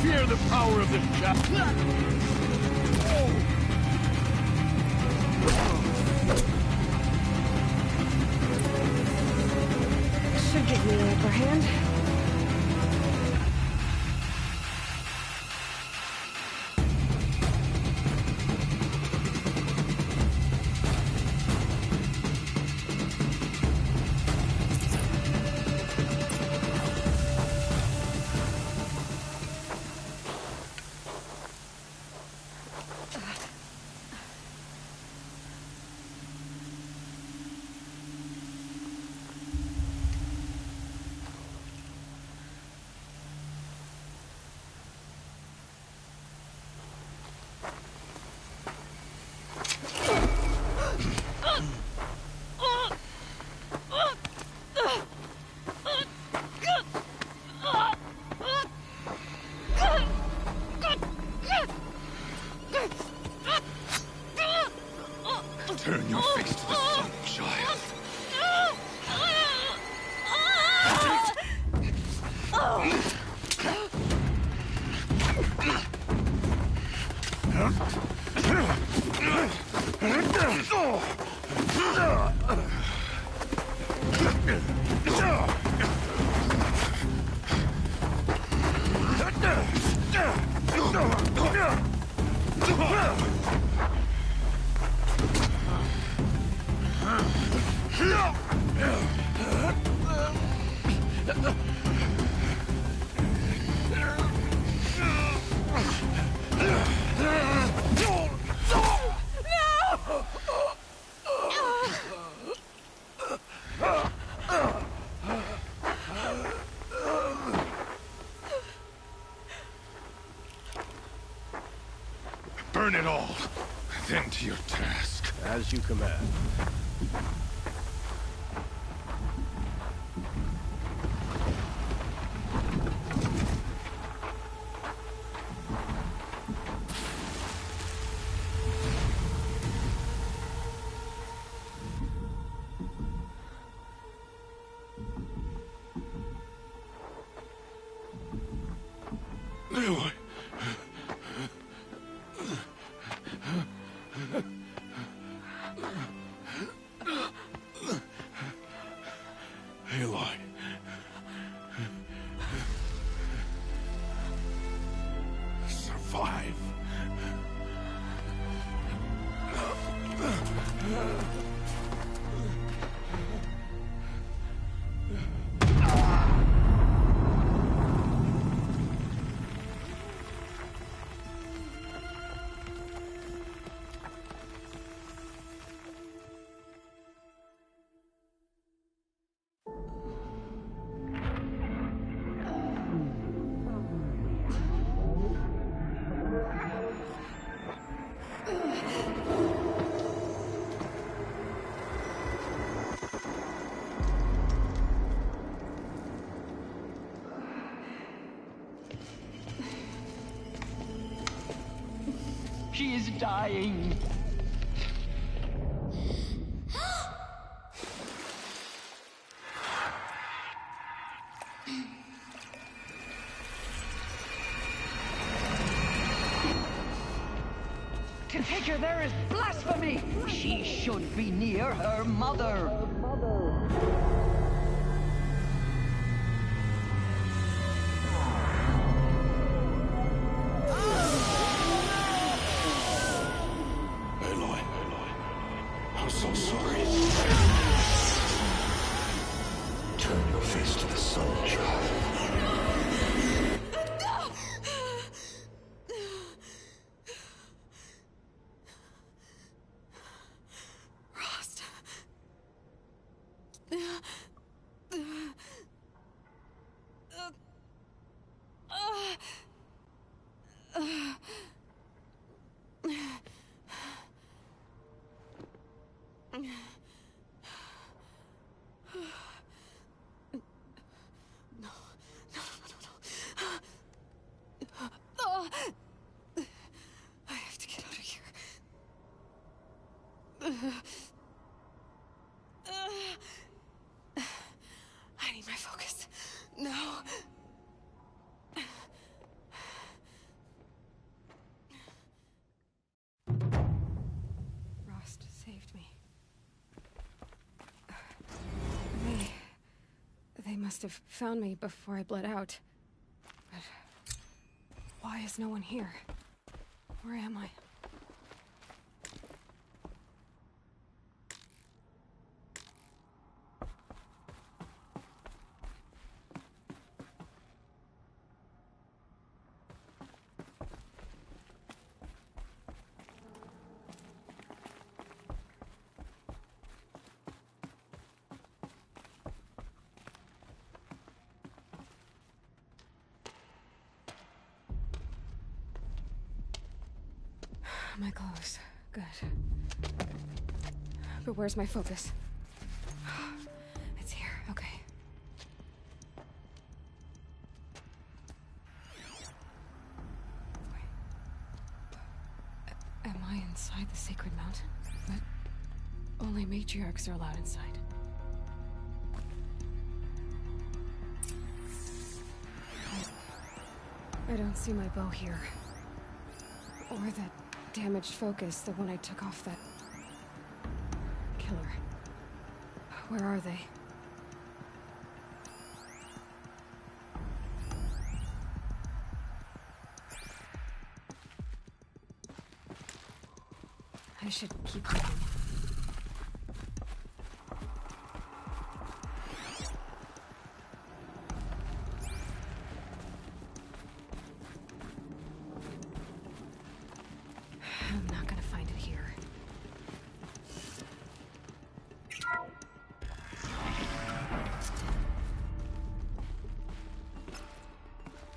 Fear the power of the shadow. Should give me the upper hand. Turn your face to the sun, child. Burn it all, then to your task. As you command. She is dying. To take her there is blasphemy! She should be near her mother! Aloy, I'm so sorry. Turn your face to the sun, child. I have to get out of here. I need my focus. No. Rost saved me. They must have found me before I bled out. But why is no one here? Where am I? My clothes. Good. But where's my focus? It's here. Okay. Wait. Am I inside the sacred mountain? But only matriarchs are allowed inside. I don't see my bow here. Or that damaged focus, the one I took off that killer. Where are they? I should keep looking. I'm not gonna find it here.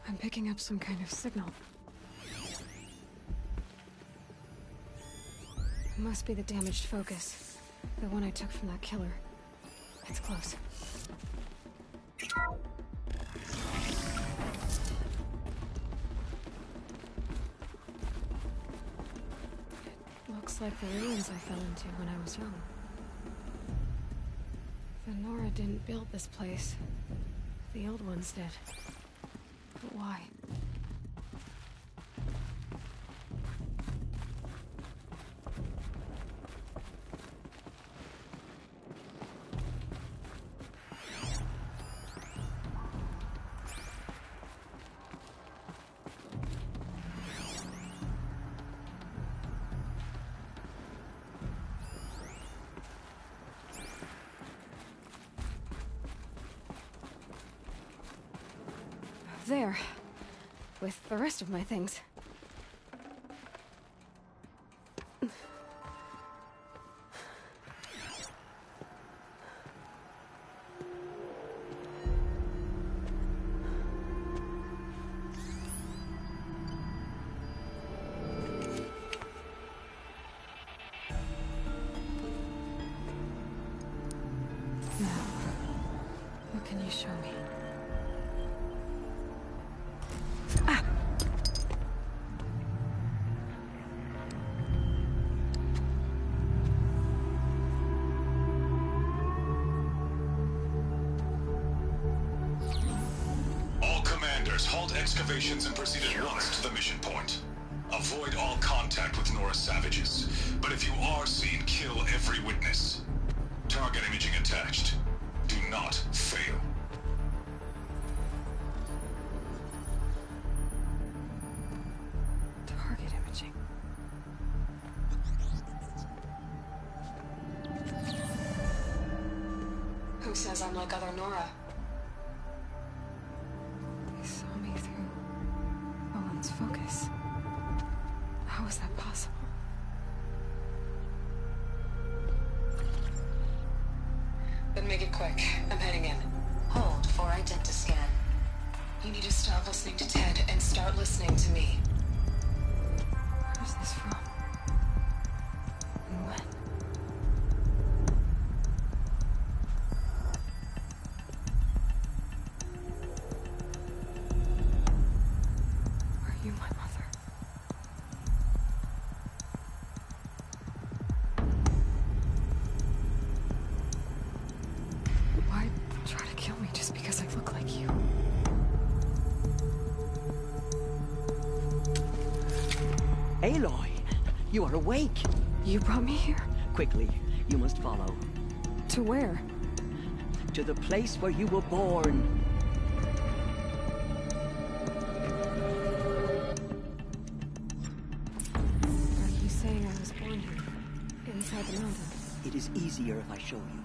I'm picking up some kind of signal. It must be the damaged focus. The one I took from that killer. It's close. Looks like the ruins I fell into when I was young. The Nora didn't build this place. The old ones did. But why? There. With the rest of my things. Now, what can you show me? halt excavations and proceed at once to the mission point. Avoid all contact with Nora savages, but if you are seen, kill every witness. Target imaging attached. Do not fail. Target imaging. Who says I'm like other Nora? They saw me through Owen's focus. How is that possible? Then make it quick. I'm heading in. Hold for identiscan. You need to stop listening to Ted and start listening to me. Where's this from? And when? Are you my mother? Why try to kill me just because I look like you? Aloy, you are awake. You brought me here? Quickly, you must follow. To where? To the place where you were born. Are you saying I was born here? Inside the mountain? It is easier if I show you.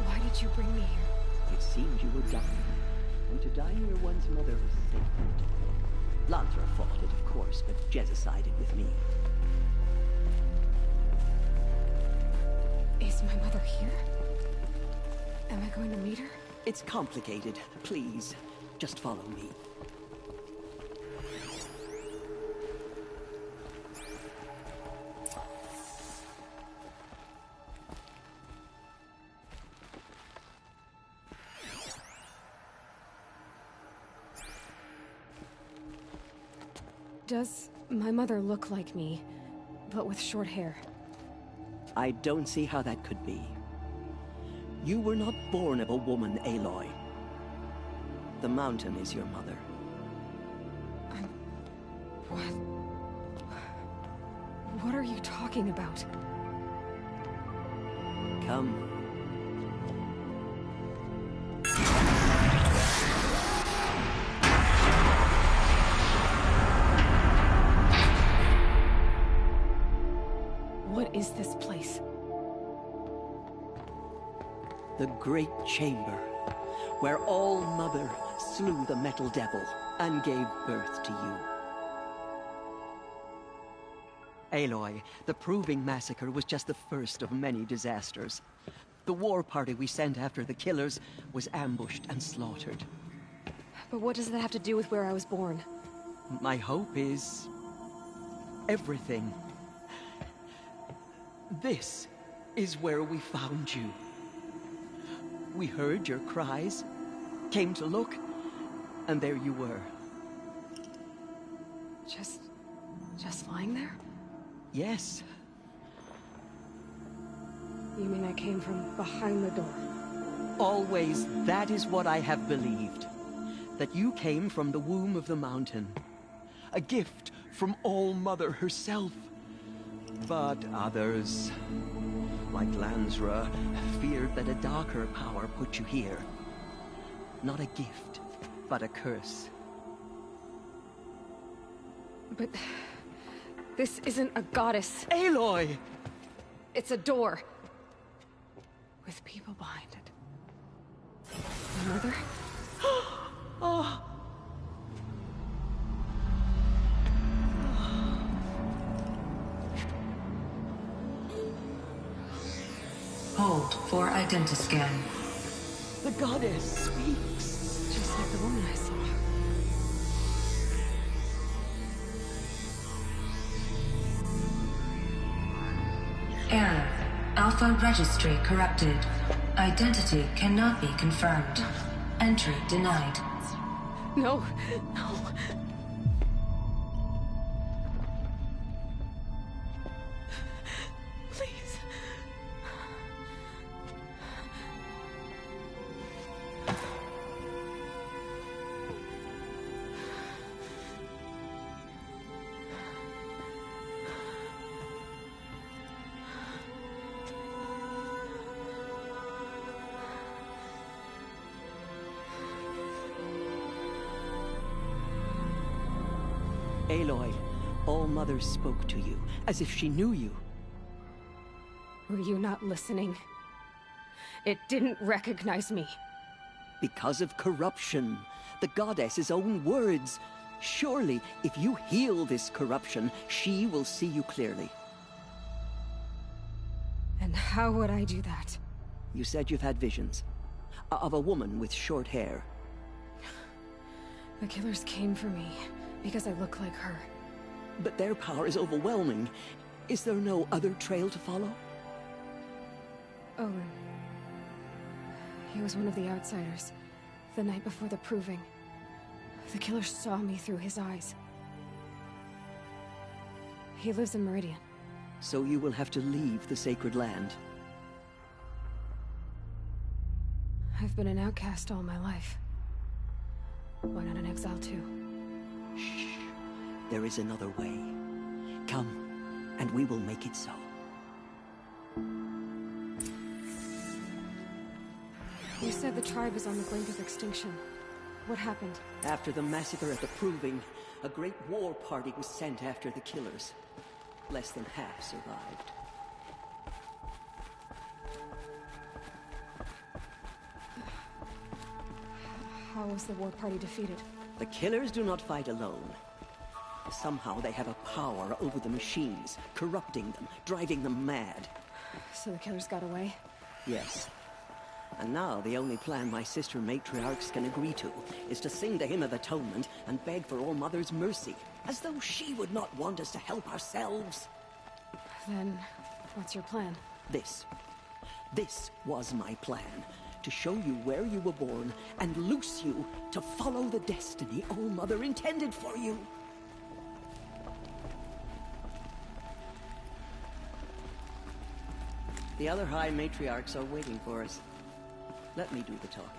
Why did you bring me here? It seemed you were dying, and to die near one's mother was sacred. Lantra fought it, of course, but Jezza sided with me. Is my mother here? Am I going to meet her? It's complicated. Please, just follow me. Does my mother look like me, but with short hair? I don't see how that could be. You were not born of a woman, Aloy. The mountain is your mother. What? What are you talking about? Come. What is this place? The Great Chamber, where All Mother slew the Metal Devil and gave birth to you. Aloy, the Proving Massacre was just the first of many disasters. The war party we sent after the killers was ambushed and slaughtered. But what does that have to do with where I was born? My hope is... everything. This is where we found you. We heard your cries, came to look, and there you were. Just lying there? Yes. You mean I came from behind the door? Always, that is what I have believed. That you came from the womb of the mountain. A gift from All-Mother herself. But others, like Lansra, feared that a darker power put you here. Not a gift, but a curse. But... this isn't a goddess. Aloy! It's a door. With people behind it. My mother? Oh. Hold for identiscan. The goddess speaks. Just like the woman I saw. Error. Alpha registry corrupted. Identity cannot be confirmed. Entry denied. No, no. Please. Aloy, All-Mother spoke to you, as if she knew you. Were you not listening? It didn't recognize me. Because of corruption. The goddess's own words. Surely, if you heal this corruption, she will see you clearly. And how would I do that? You said you've had visions. Of a woman with short hair. The killers came for me. Because I look like her. But their power is overwhelming. Is there no other trail to follow? Olin. He was one of the outsiders. The night before the Proving. The killers saw me through his eyes. He lives in Meridian. So you will have to leave the Sacred Land. I've been an outcast all my life. Why not an exile too? Shh. There is another way. Come, and we will make it so. You said the tribe is on the brink of extinction. What happened? After the massacre at the Proving, a great war party was sent after the killers. Less than half survived. How was the war party defeated? The killers do not fight alone. Somehow they have a power over the machines, corrupting them, driving them mad. So the killers got away? Yes. And now the only plan my sister matriarchs can agree to is to sing the Hymn of Atonement and beg for All-Mother's mercy, as though she would not want us to help ourselves. Then, what's your plan? This was my plan. To show you where you were born and loose you to follow the destiny All-Mother intended for you. The other High Matriarchs are waiting for us. Let me do the talking.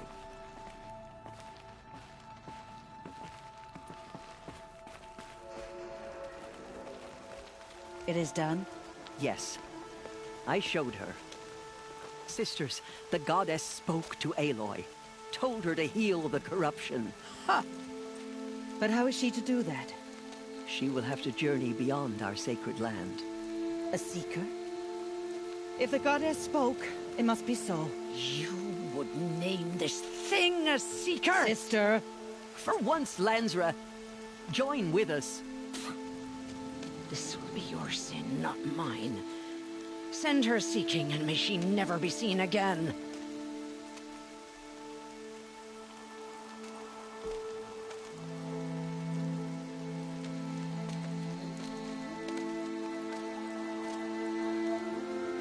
It is done? Yes. I showed her. Sisters, the goddess spoke to Aloy. Told her to heal the corruption. Ha! But how is she to do that? She will have to journey beyond our sacred land. A seeker? If the goddess spoke, it must be so. You would name this thing a seeker? Sister! For once, Lansra, join with us. This will be your sin, not mine. Send her seeking, and may she never be seen again.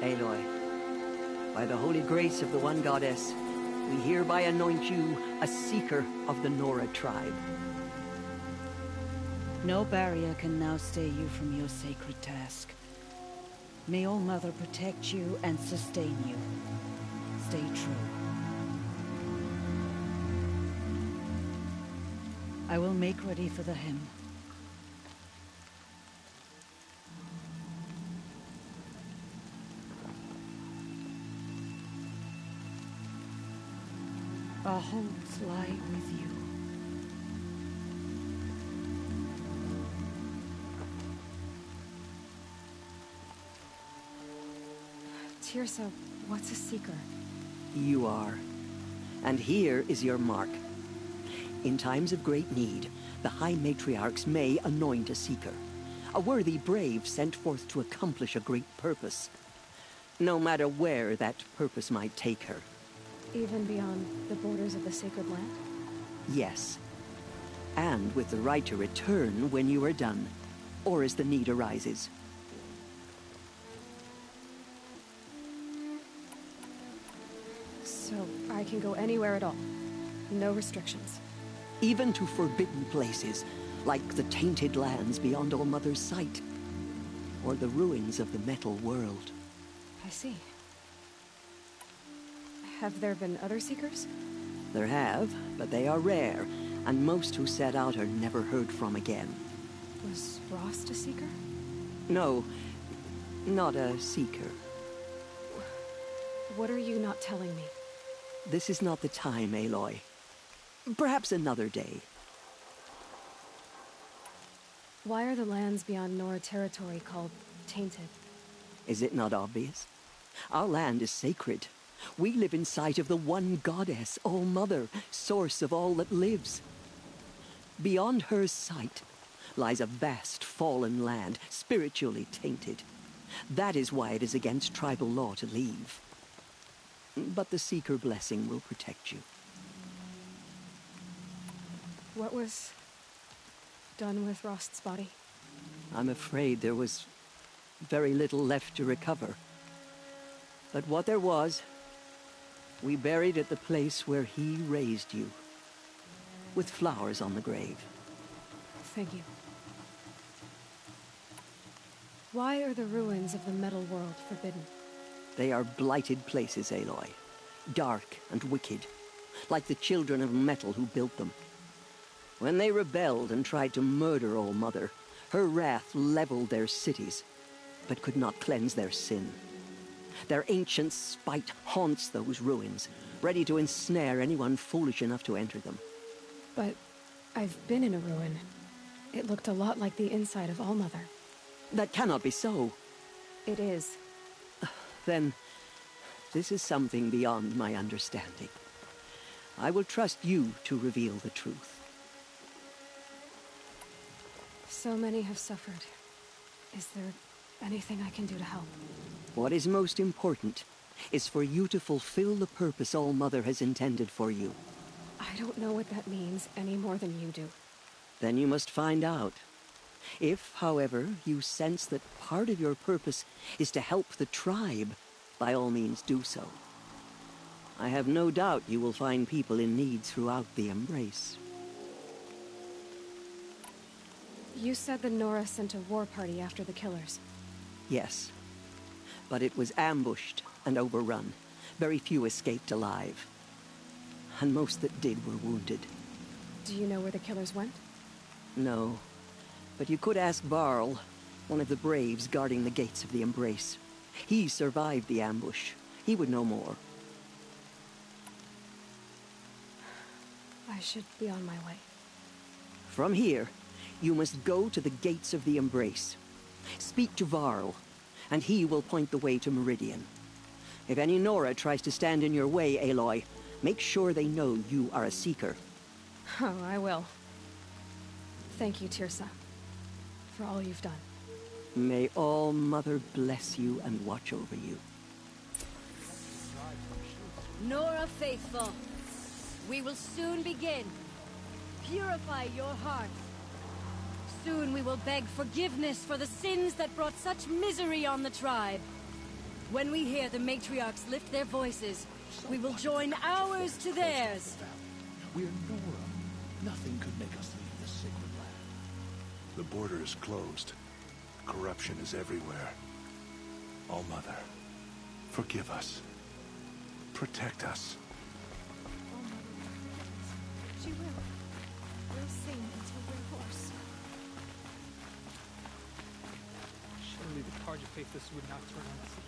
Aloy, by the holy grace of the One Goddess, we hereby anoint you a Seeker of the Nora tribe. No barrier can now stay you from your sacred task. May All Mother protect you and sustain you. Stay true. I will make ready for the hymn. Our hopes lie with you. Teersa, what's a Seeker? You are. And here is your mark. In times of great need, the High Matriarchs may anoint a Seeker. A worthy brave sent forth to accomplish a great purpose. No matter where that purpose might take her. Even beyond the borders of the Sacred Land? Yes. And with the right to return when you are done, or as the need arises. So I can go anywhere at all? No restrictions? Even to forbidden places, like the tainted lands beyond All Mother's sight. Or the ruins of the Metal World. I see. Have there been other Seekers? There have, but they are rare, and most who set out are never heard from again. Was Rost a Seeker? No, not a Seeker. What are you not telling me? This is not the time, Aloy. Perhaps another day. Why are the lands beyond Nora territory called tainted? Is it not obvious? Our land is sacred. We live in sight of the One Goddess, All Mother, source of all that lives. Beyond her sight lies a vast fallen land, spiritually tainted. That is why it is against tribal law to leave. But the Seeker blessing will protect you. What was done with Rost's body? I'm afraid there was very little left to recover. But what there was, we buried at the place where he raised you, with flowers on the grave. Thank you. Why are the ruins of the Metal World forbidden? They are blighted places, Aloy. Dark and wicked, like the children of metal who built them. When they rebelled and tried to murder All Mother, her wrath leveled their cities, but could not cleanse their sin. Their ancient spite haunts those ruins, ready to ensnare anyone foolish enough to enter them. But I've been in a ruin. It looked a lot like the inside of All Mother. That cannot be so. It is. Then, this is something beyond my understanding. I will trust you to reveal the truth. So many have suffered. Is there anything I can do to help? What is most important is for you to fulfill the purpose All Mother has intended for you. I don't know what that means any more than you do. Then you must find out. If, however, you sense that part of your purpose is to help the tribe, by all means do so. I have no doubt you will find people in need throughout the Embrace. You said the Nora sent a war party after the killers. Yes. But it was ambushed and overrun. Very few escaped alive. And most that did were wounded. Do you know where the killers went? No. But you could ask Varl, one of the braves guarding the gates of the Embrace. He survived the ambush. He would know more. I should be on my way. From here, you must go to the gates of the Embrace. Speak to Varl, and he will point the way to Meridian. If any Nora tries to stand in your way, Aloy, make sure they know you are a Seeker. Oh, I will. Thank you, Teersa, for all you've done. May All Mother bless you and watch over you. Nora Faithful, we will soon begin. Purify your heart. Soon we will beg forgiveness for the sins that brought such misery on the tribe. When we hear the matriarchs lift their voices, we will join ours to theirs. We're Nora. Nothing could make us leave this sacred land. The border is closed. Corruption is everywhere. All Mother, forgive us. Protect us. She will. We'll sing until we're hoarse. Surely the Carja Faithless would not turn on us again.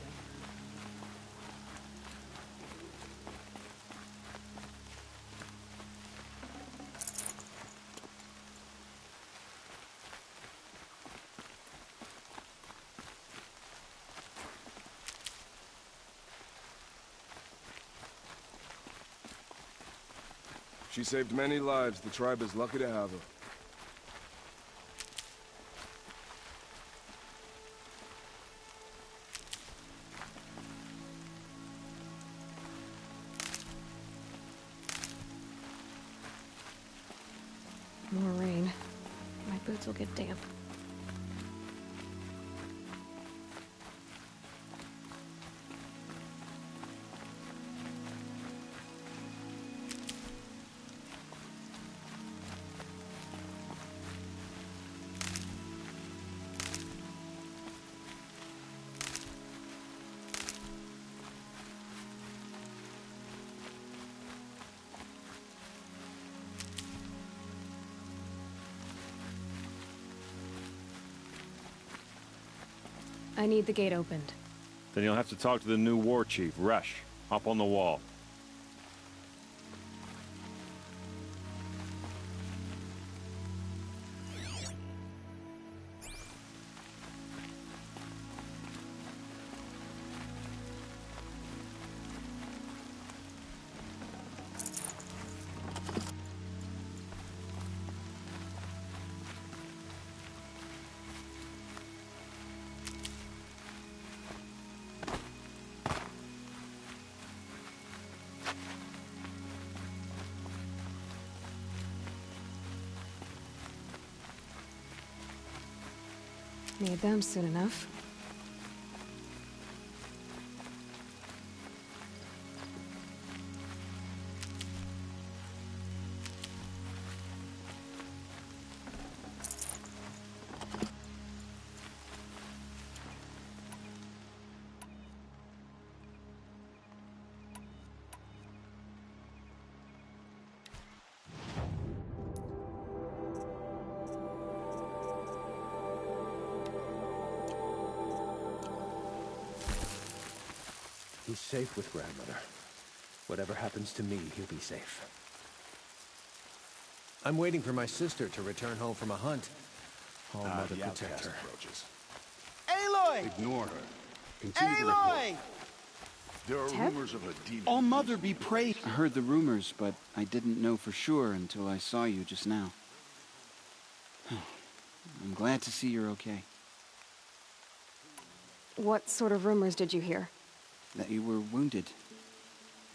She saved many lives. The tribe is lucky to have her. More rain. My boots will get damp. I need the gate opened. Then you'll have to talk to the new war chief, Resh. Up on the wall. Need them soon enough. He's safe with Grandmother. Whatever happens to me, he'll be safe. I'm waiting for my sister to return home from a hunt. All Mother protect her. Aloy! Ignore her. Continue to Aloy! report. There are rumors of a demon. All Mother be praised. I heard the rumors, but I didn't know for sure until I saw you just now. I'm glad to see you're okay. What sort of rumors did you hear? That you were wounded,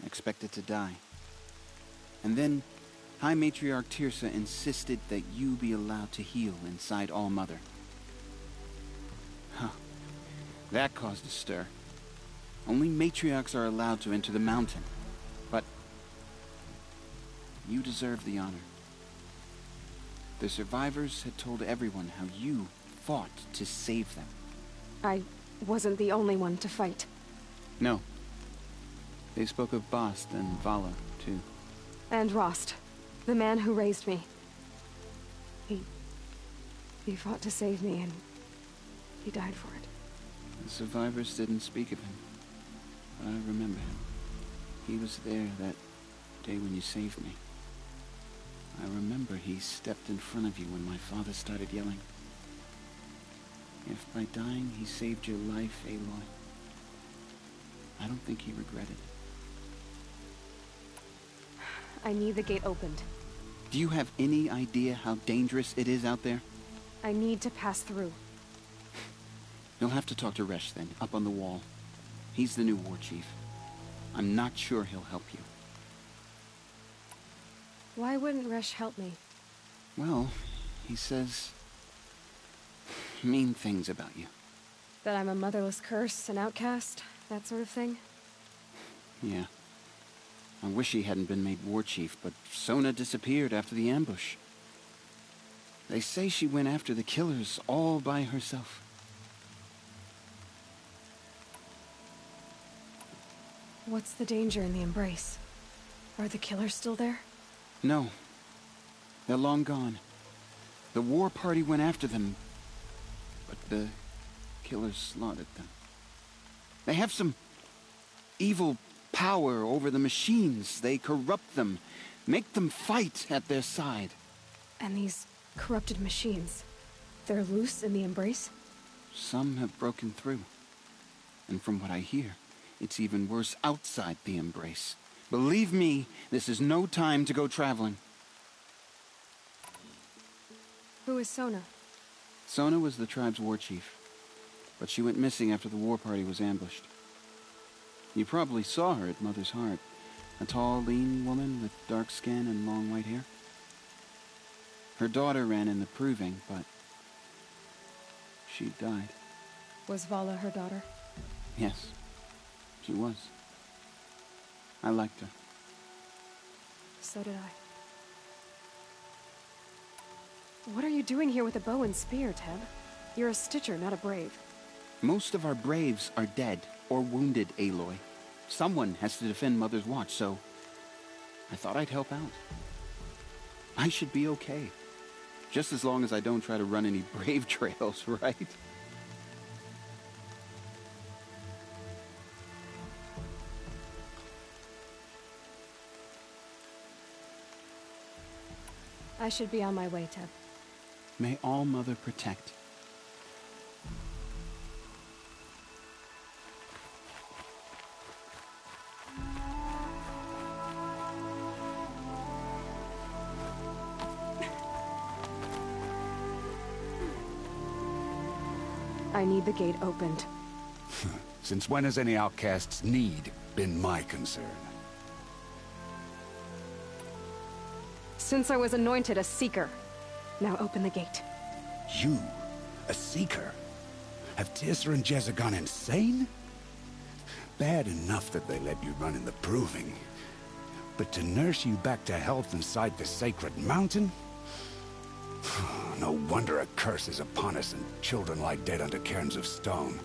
expected to die. And then High Matriarch Teersa insisted that you be allowed to heal inside All Mother. Huh. That caused a stir. Only matriarchs are allowed to enter the mountain. But you deserve the honor. The survivors had told everyone how you fought to save them. I wasn't the only one to fight. No. They spoke of Bast and Vala, too. And Rost, the man who raised me. He fought to save me, and he died for it. The survivors didn't speak of him, but I remember him. He was there that day when you saved me. I remember he stepped in front of you when my father started yelling. If by dying he saved your life, Aloy, I don't think he regretted it. I need the gate opened. Do you have any idea how dangerous it is out there? I need to pass through. You'll have to talk to Resh then, up on the wall. He's the new war chief. I'm not sure he'll help you. Why wouldn't Resh help me? Well, he says mean things about you. That I'm a motherless curse, an outcast, that sort of thing? Yeah. I wish he hadn't been made war chief, but Sona disappeared after the ambush. They say she went after the killers all by herself. What's the danger in the Embrace? Are the killers still there? No. They're long gone. The war party went after them, but the killers slaughtered them. They have some evil power over the machines. They corrupt them, make them fight at their side. And these corrupted machines, they're loose in the Embrace? Some have broken through. And from what I hear, it's even worse outside the Embrace. Believe me, this is no time to go traveling. Who is Sona? Sona was the tribe's war chief, but she went missing after the war party was ambushed. You probably saw her at Mother's Heart. A tall, lean woman with dark skin and long white hair. Her daughter ran in the proving, but she died. Was Vala her daughter? Yes, she was. I liked her. So did I. What are you doing here with a bow and spear, Teb? You're a Stitcher, not a Brave. Most of our Braves are dead or wounded, Aloy. Someone has to defend Mother's Watch, so I thought I'd help out. I should be okay. Just as long as I don't try to run any Brave trails, right? I should be on my way, Teb. May All Mother protect. I need the gate opened. Since when has any outcast's need been my concern? Since I was anointed a Seeker. Now open the gate. You? A Seeker? Have Teersa and Jezza gone insane? Bad enough that they let you run in the Proving. But to nurse you back to health inside the Sacred Mountain? No wonder a curse is upon us and children lie dead under cairns of stone.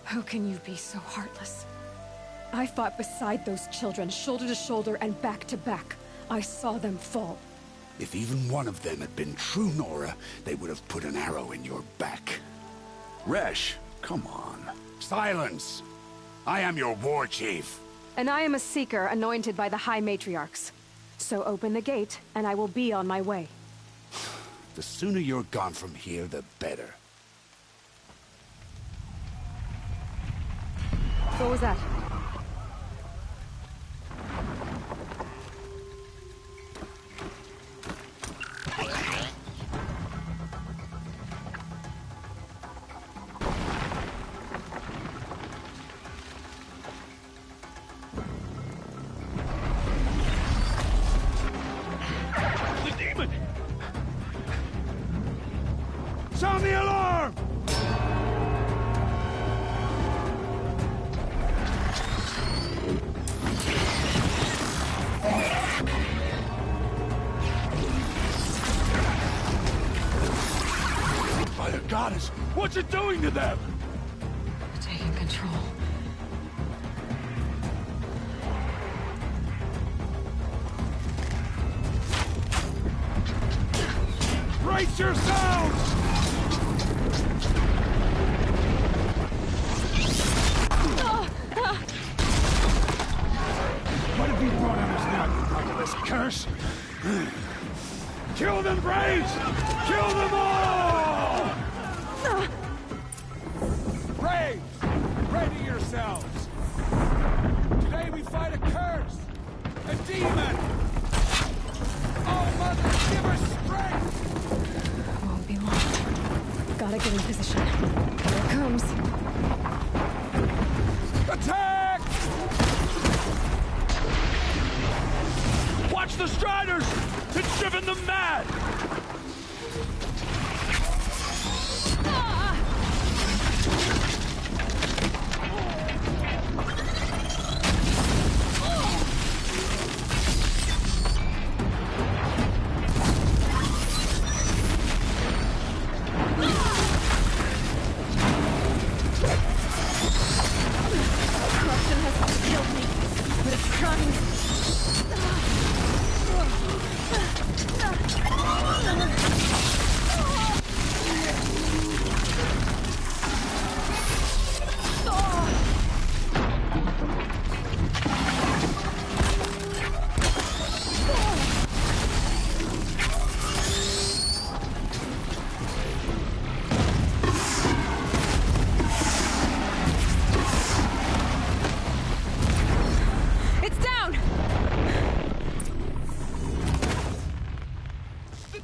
How can you be so heartless? I fought beside those children, shoulder to shoulder and back to back. I saw them fall. If even one of them had been true Nora, they would have put an arrow in your back. Resh, come on. Silence! I am your war chief. And I am a Seeker anointed by the High Matriarchs. So open the gate, and I will be on my way. The sooner you're gone from here, the better. What was that? The demon! Sound the alarm! By the goddess, what's it doing to them? Taking control. Brace yourselves! What have you brought on us now, you motherless curse? Kill them, Braves! Kill them all! Braves! Ready yourselves! Today we fight a curse! A demon! All Gotta get in position. Here it comes. Attack! Watch the Striders! It's driven them mad! Corruption has killed me, but it's trying. It's down!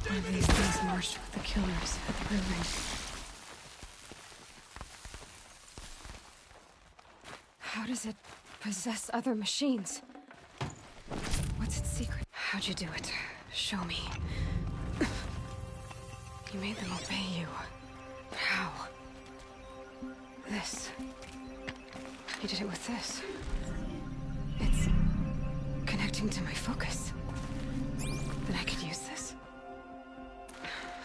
One of these things marched with the killers at the proving. How does it possess other machines? What's its secret? How'd you do it? Show me. You made them obey you. But how? This. You did it with this. It's connecting to my focus. Then I could use this.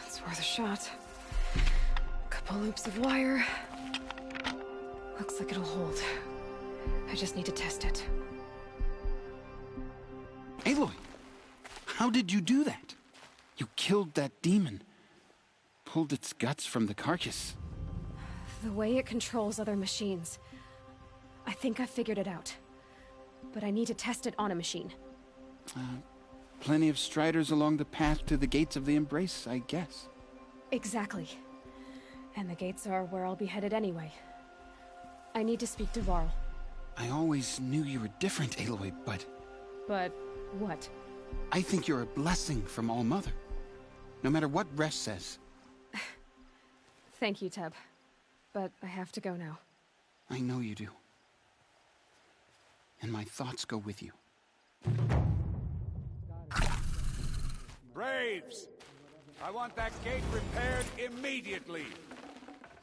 It's worth a shot. Couple loops of wire. Looks like it'll hold. I just need to test it. Aloy! How did you do that? You killed that demon. Pulled its guts from the carcass. The way it controls other machines. I think I figured it out. But I need to test it on a machine. Plenty of Striders along the path to the gates of the Embrace, I guess. Exactly. And the gates are where I'll be headed anyway. I need to speak to Varl. I always knew you were different, Aloy, but... But what? I think you're a blessing from All-Mother. No matter what Resh says. Thank you, Teb. But I have to go now. I know you do. And my thoughts go with you. Braves! I want that gate repaired immediately.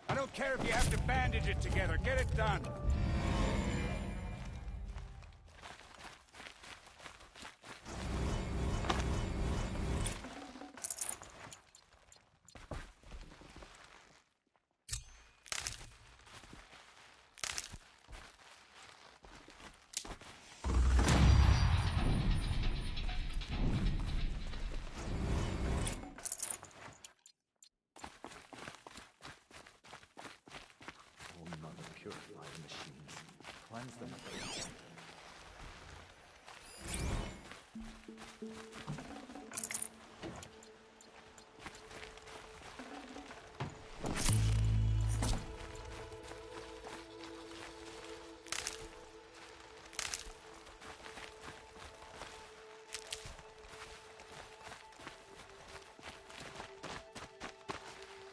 I don't care if you have to bandage it together. Get it done.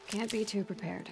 Can't be too prepared.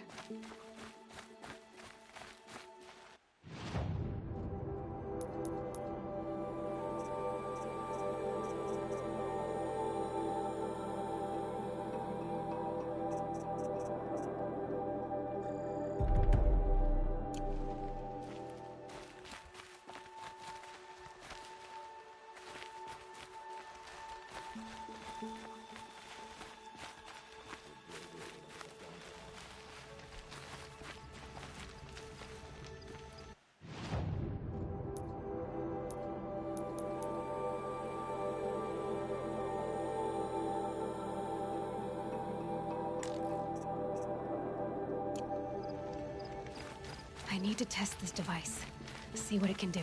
I need to test this device. See what it can do.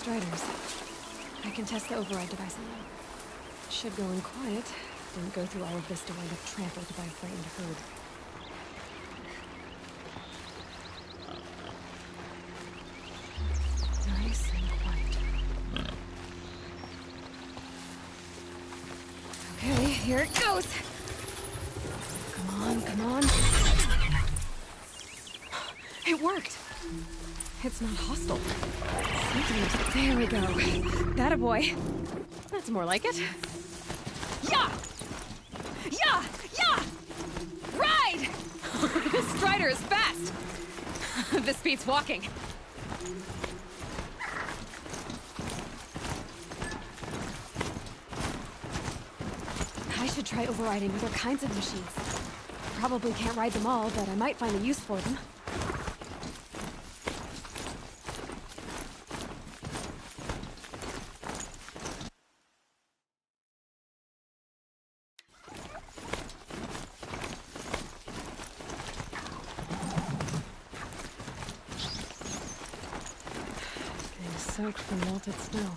Striders. I can test the override device on them. Should go in quiet. Didn't go through all of this to wind up trampled by a frightened herd. Nice and quiet. Okay, here it goes! Come on, come on. It worked! It's not hostile. There we go. That a boy. That's more like it. Yeah! Yeah! Yeah! Ride! This Strider is fast! This beats walking. I should try overriding other kinds of machines. Probably can't ride them all, but I might find a use for them. Soaked from melted snow.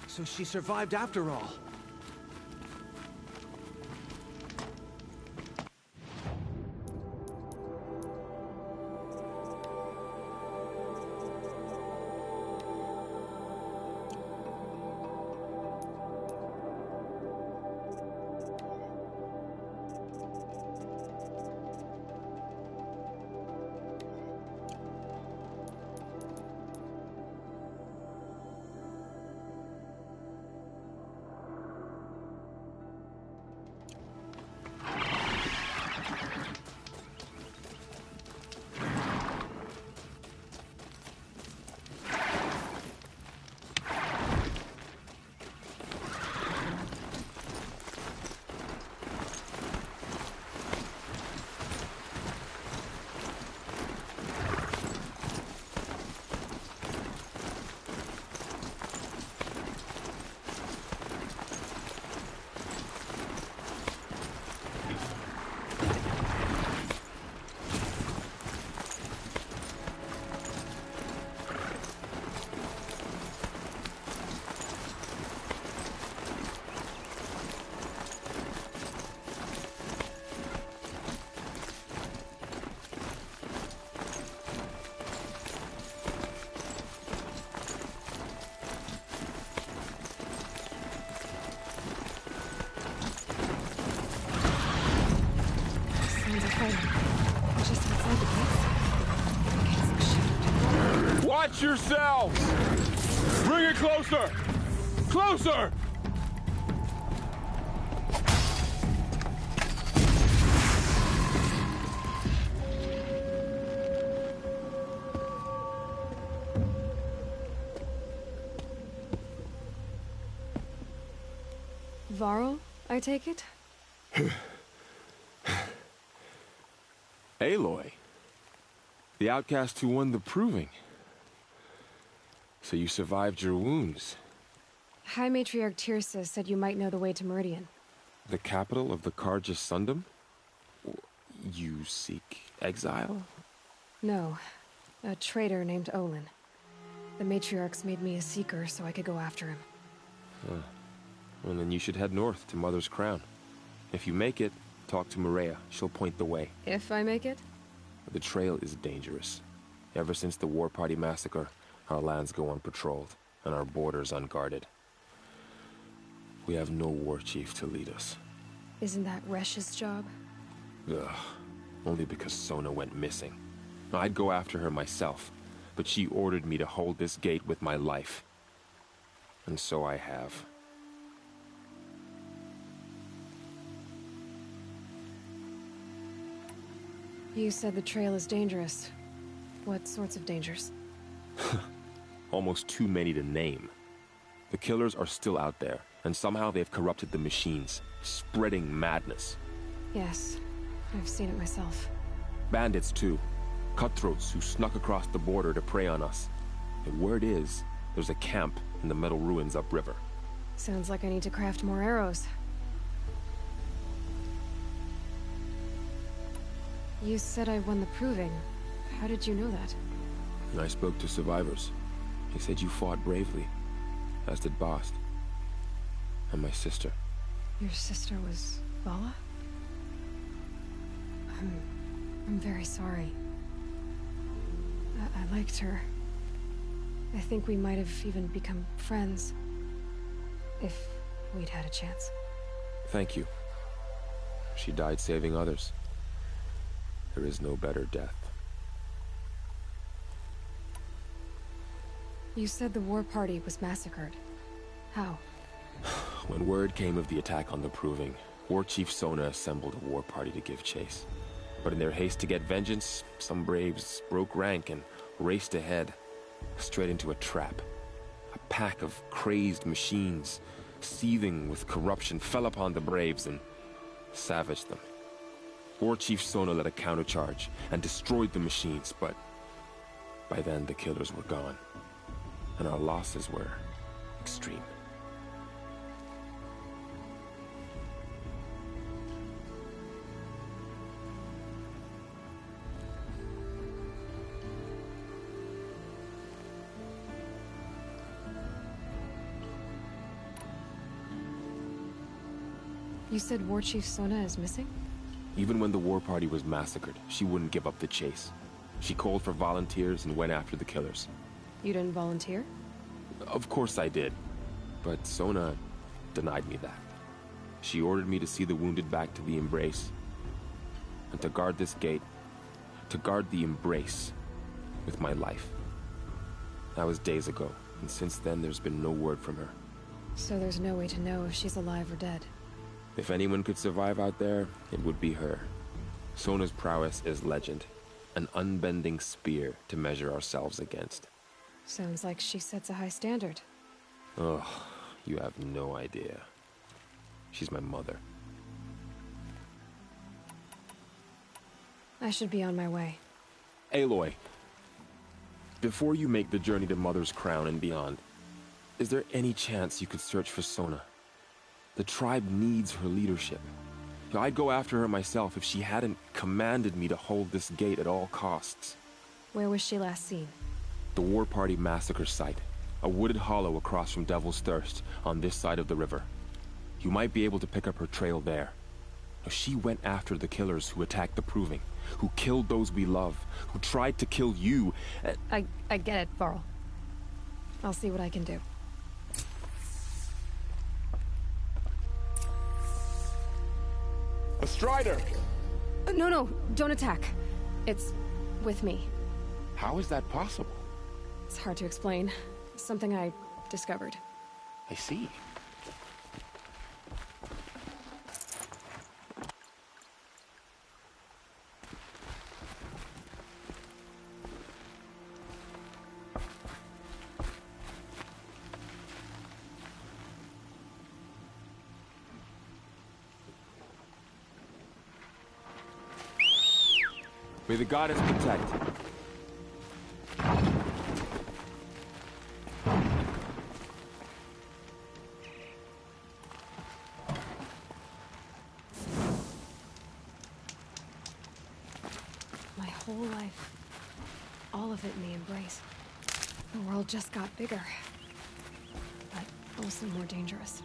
So she survived after all. Watch yourselves! Bring it closer! Closer! Varl, I take it? Aloy. The outcast who won the proving. So you survived your wounds. High Matriarch Tirsa said you might know the way to Meridian. The capital of the Carja Sundom? You seek exile? No. A traitor named Olin. The Matriarchs made me a seeker so I could go after him. Huh. Well, then you should head north to Mother's Crown. If you make it, talk to Maria. She'll point the way. If I make it? The trail is dangerous. Ever since the War Party massacre, our lands go unpatrolled, and our borders unguarded. We have no war chief to lead us. Isn't that Resh's job? Ugh. Only because Sona went missing. I'd go after her myself, but she ordered me to hold this gate with my life. And so I have. You said the trail is dangerous. What sorts of dangers? Almost too many to name. The killers are still out there, and somehow they've corrupted the machines, spreading madness. Yes, I've seen it myself. Bandits, too. Cutthroats who snuck across the border to prey on us. And word is, there's a camp in the metal ruins upriver. Sounds like I need to craft more arrows. You said I won the proving. How did you know that? And I spoke to survivors. He said you fought bravely, as did Bast. And my sister. Your sister was Vala? I'm very sorry. I liked her. I think we might have even become friends. If we'd had a chance. Thank you. She died saving others. There is no better death. You said the war party was massacred. How? When word came of the attack on the Proving, War Chief Sona assembled a war party to give chase. But in their haste to get vengeance, some braves broke rank and raced ahead, straight into a trap. A pack of crazed machines, seething with corruption, fell upon the braves and savaged them. War Chief Sona led a countercharge and destroyed the machines, but by then the killers were gone, and our losses were extreme. You said War Chief Sona is missing? Even when the war party was massacred, she wouldn't give up the chase. She called for volunteers and went after the killers. You didn't volunteer? Of course I did, but Sona denied me that. She ordered me to see the wounded back to the Embrace, and to guard this gate, to guard the Embrace with my life. That was days ago, and since then there's been no word from her. So there's no way to know if she's alive or dead. If anyone could survive out there, it would be her. Sona's prowess is legend, an unbending spear to measure ourselves against. Sounds like she sets a high standard. Oh, you have no idea. She's my mother. I should be on my way. Aloy, before you make the journey to Mother's Crown and beyond, is there any chance you could search for Sona? The tribe needs her leadership. I'd go after her myself if she hadn't commanded me to hold this gate at all costs. Where was she last seen? The War Party massacre site. A wooded hollow across from Devil's Thirst, on this side of the river. You might be able to pick up her trail there. She went after the killers who attacked the Proving, who killed those we love, who tried to kill you. I get it, Varl. I'll see what I can do. A Strider! No, don't attack. It's with me. How is that possible? It's hard to explain. Something I discovered. I see. May the goddess protect. My whole life. All of it in the Embrace. The world just got bigger. But also more dangerous.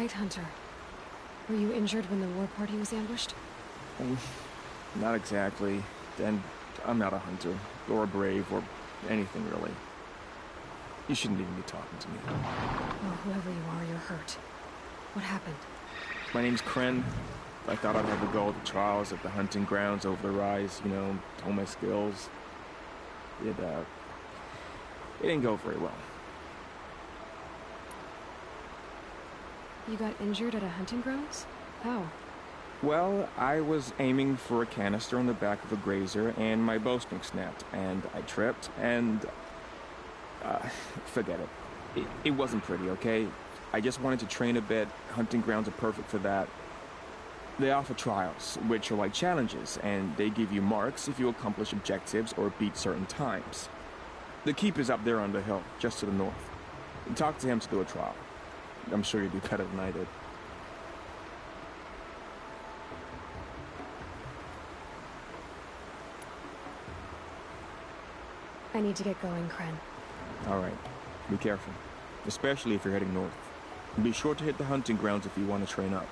Night Hunter. Were you injured when the war party was ambushed? Not exactly. And I'm not a hunter, or a brave, or anything really. You shouldn't even be talking to me. Well, whoever you are, you're hurt. What happened? My name's Kren. I thought I'd have a go at the trials at the hunting grounds over the rise, you know, hone my skills. It didn't go very well. You got injured at a hunting grounds? How? Well, I was aiming for a canister on the back of a grazer, and my bowstring snapped, and I tripped, and... forget it. It wasn't pretty, okay? I just wanted to train a bit. Hunting grounds are perfect for that. They offer trials, which are like challenges, and they give you marks if you accomplish objectives or beat certain times. The keep is up there on the hill, just to the north. Talk to him to do a trial. I'm sure you'd do better than I did. I need to get going, Kren. All right. Be careful, especially if you're heading north. Be sure to hit the hunting grounds if you want to train up.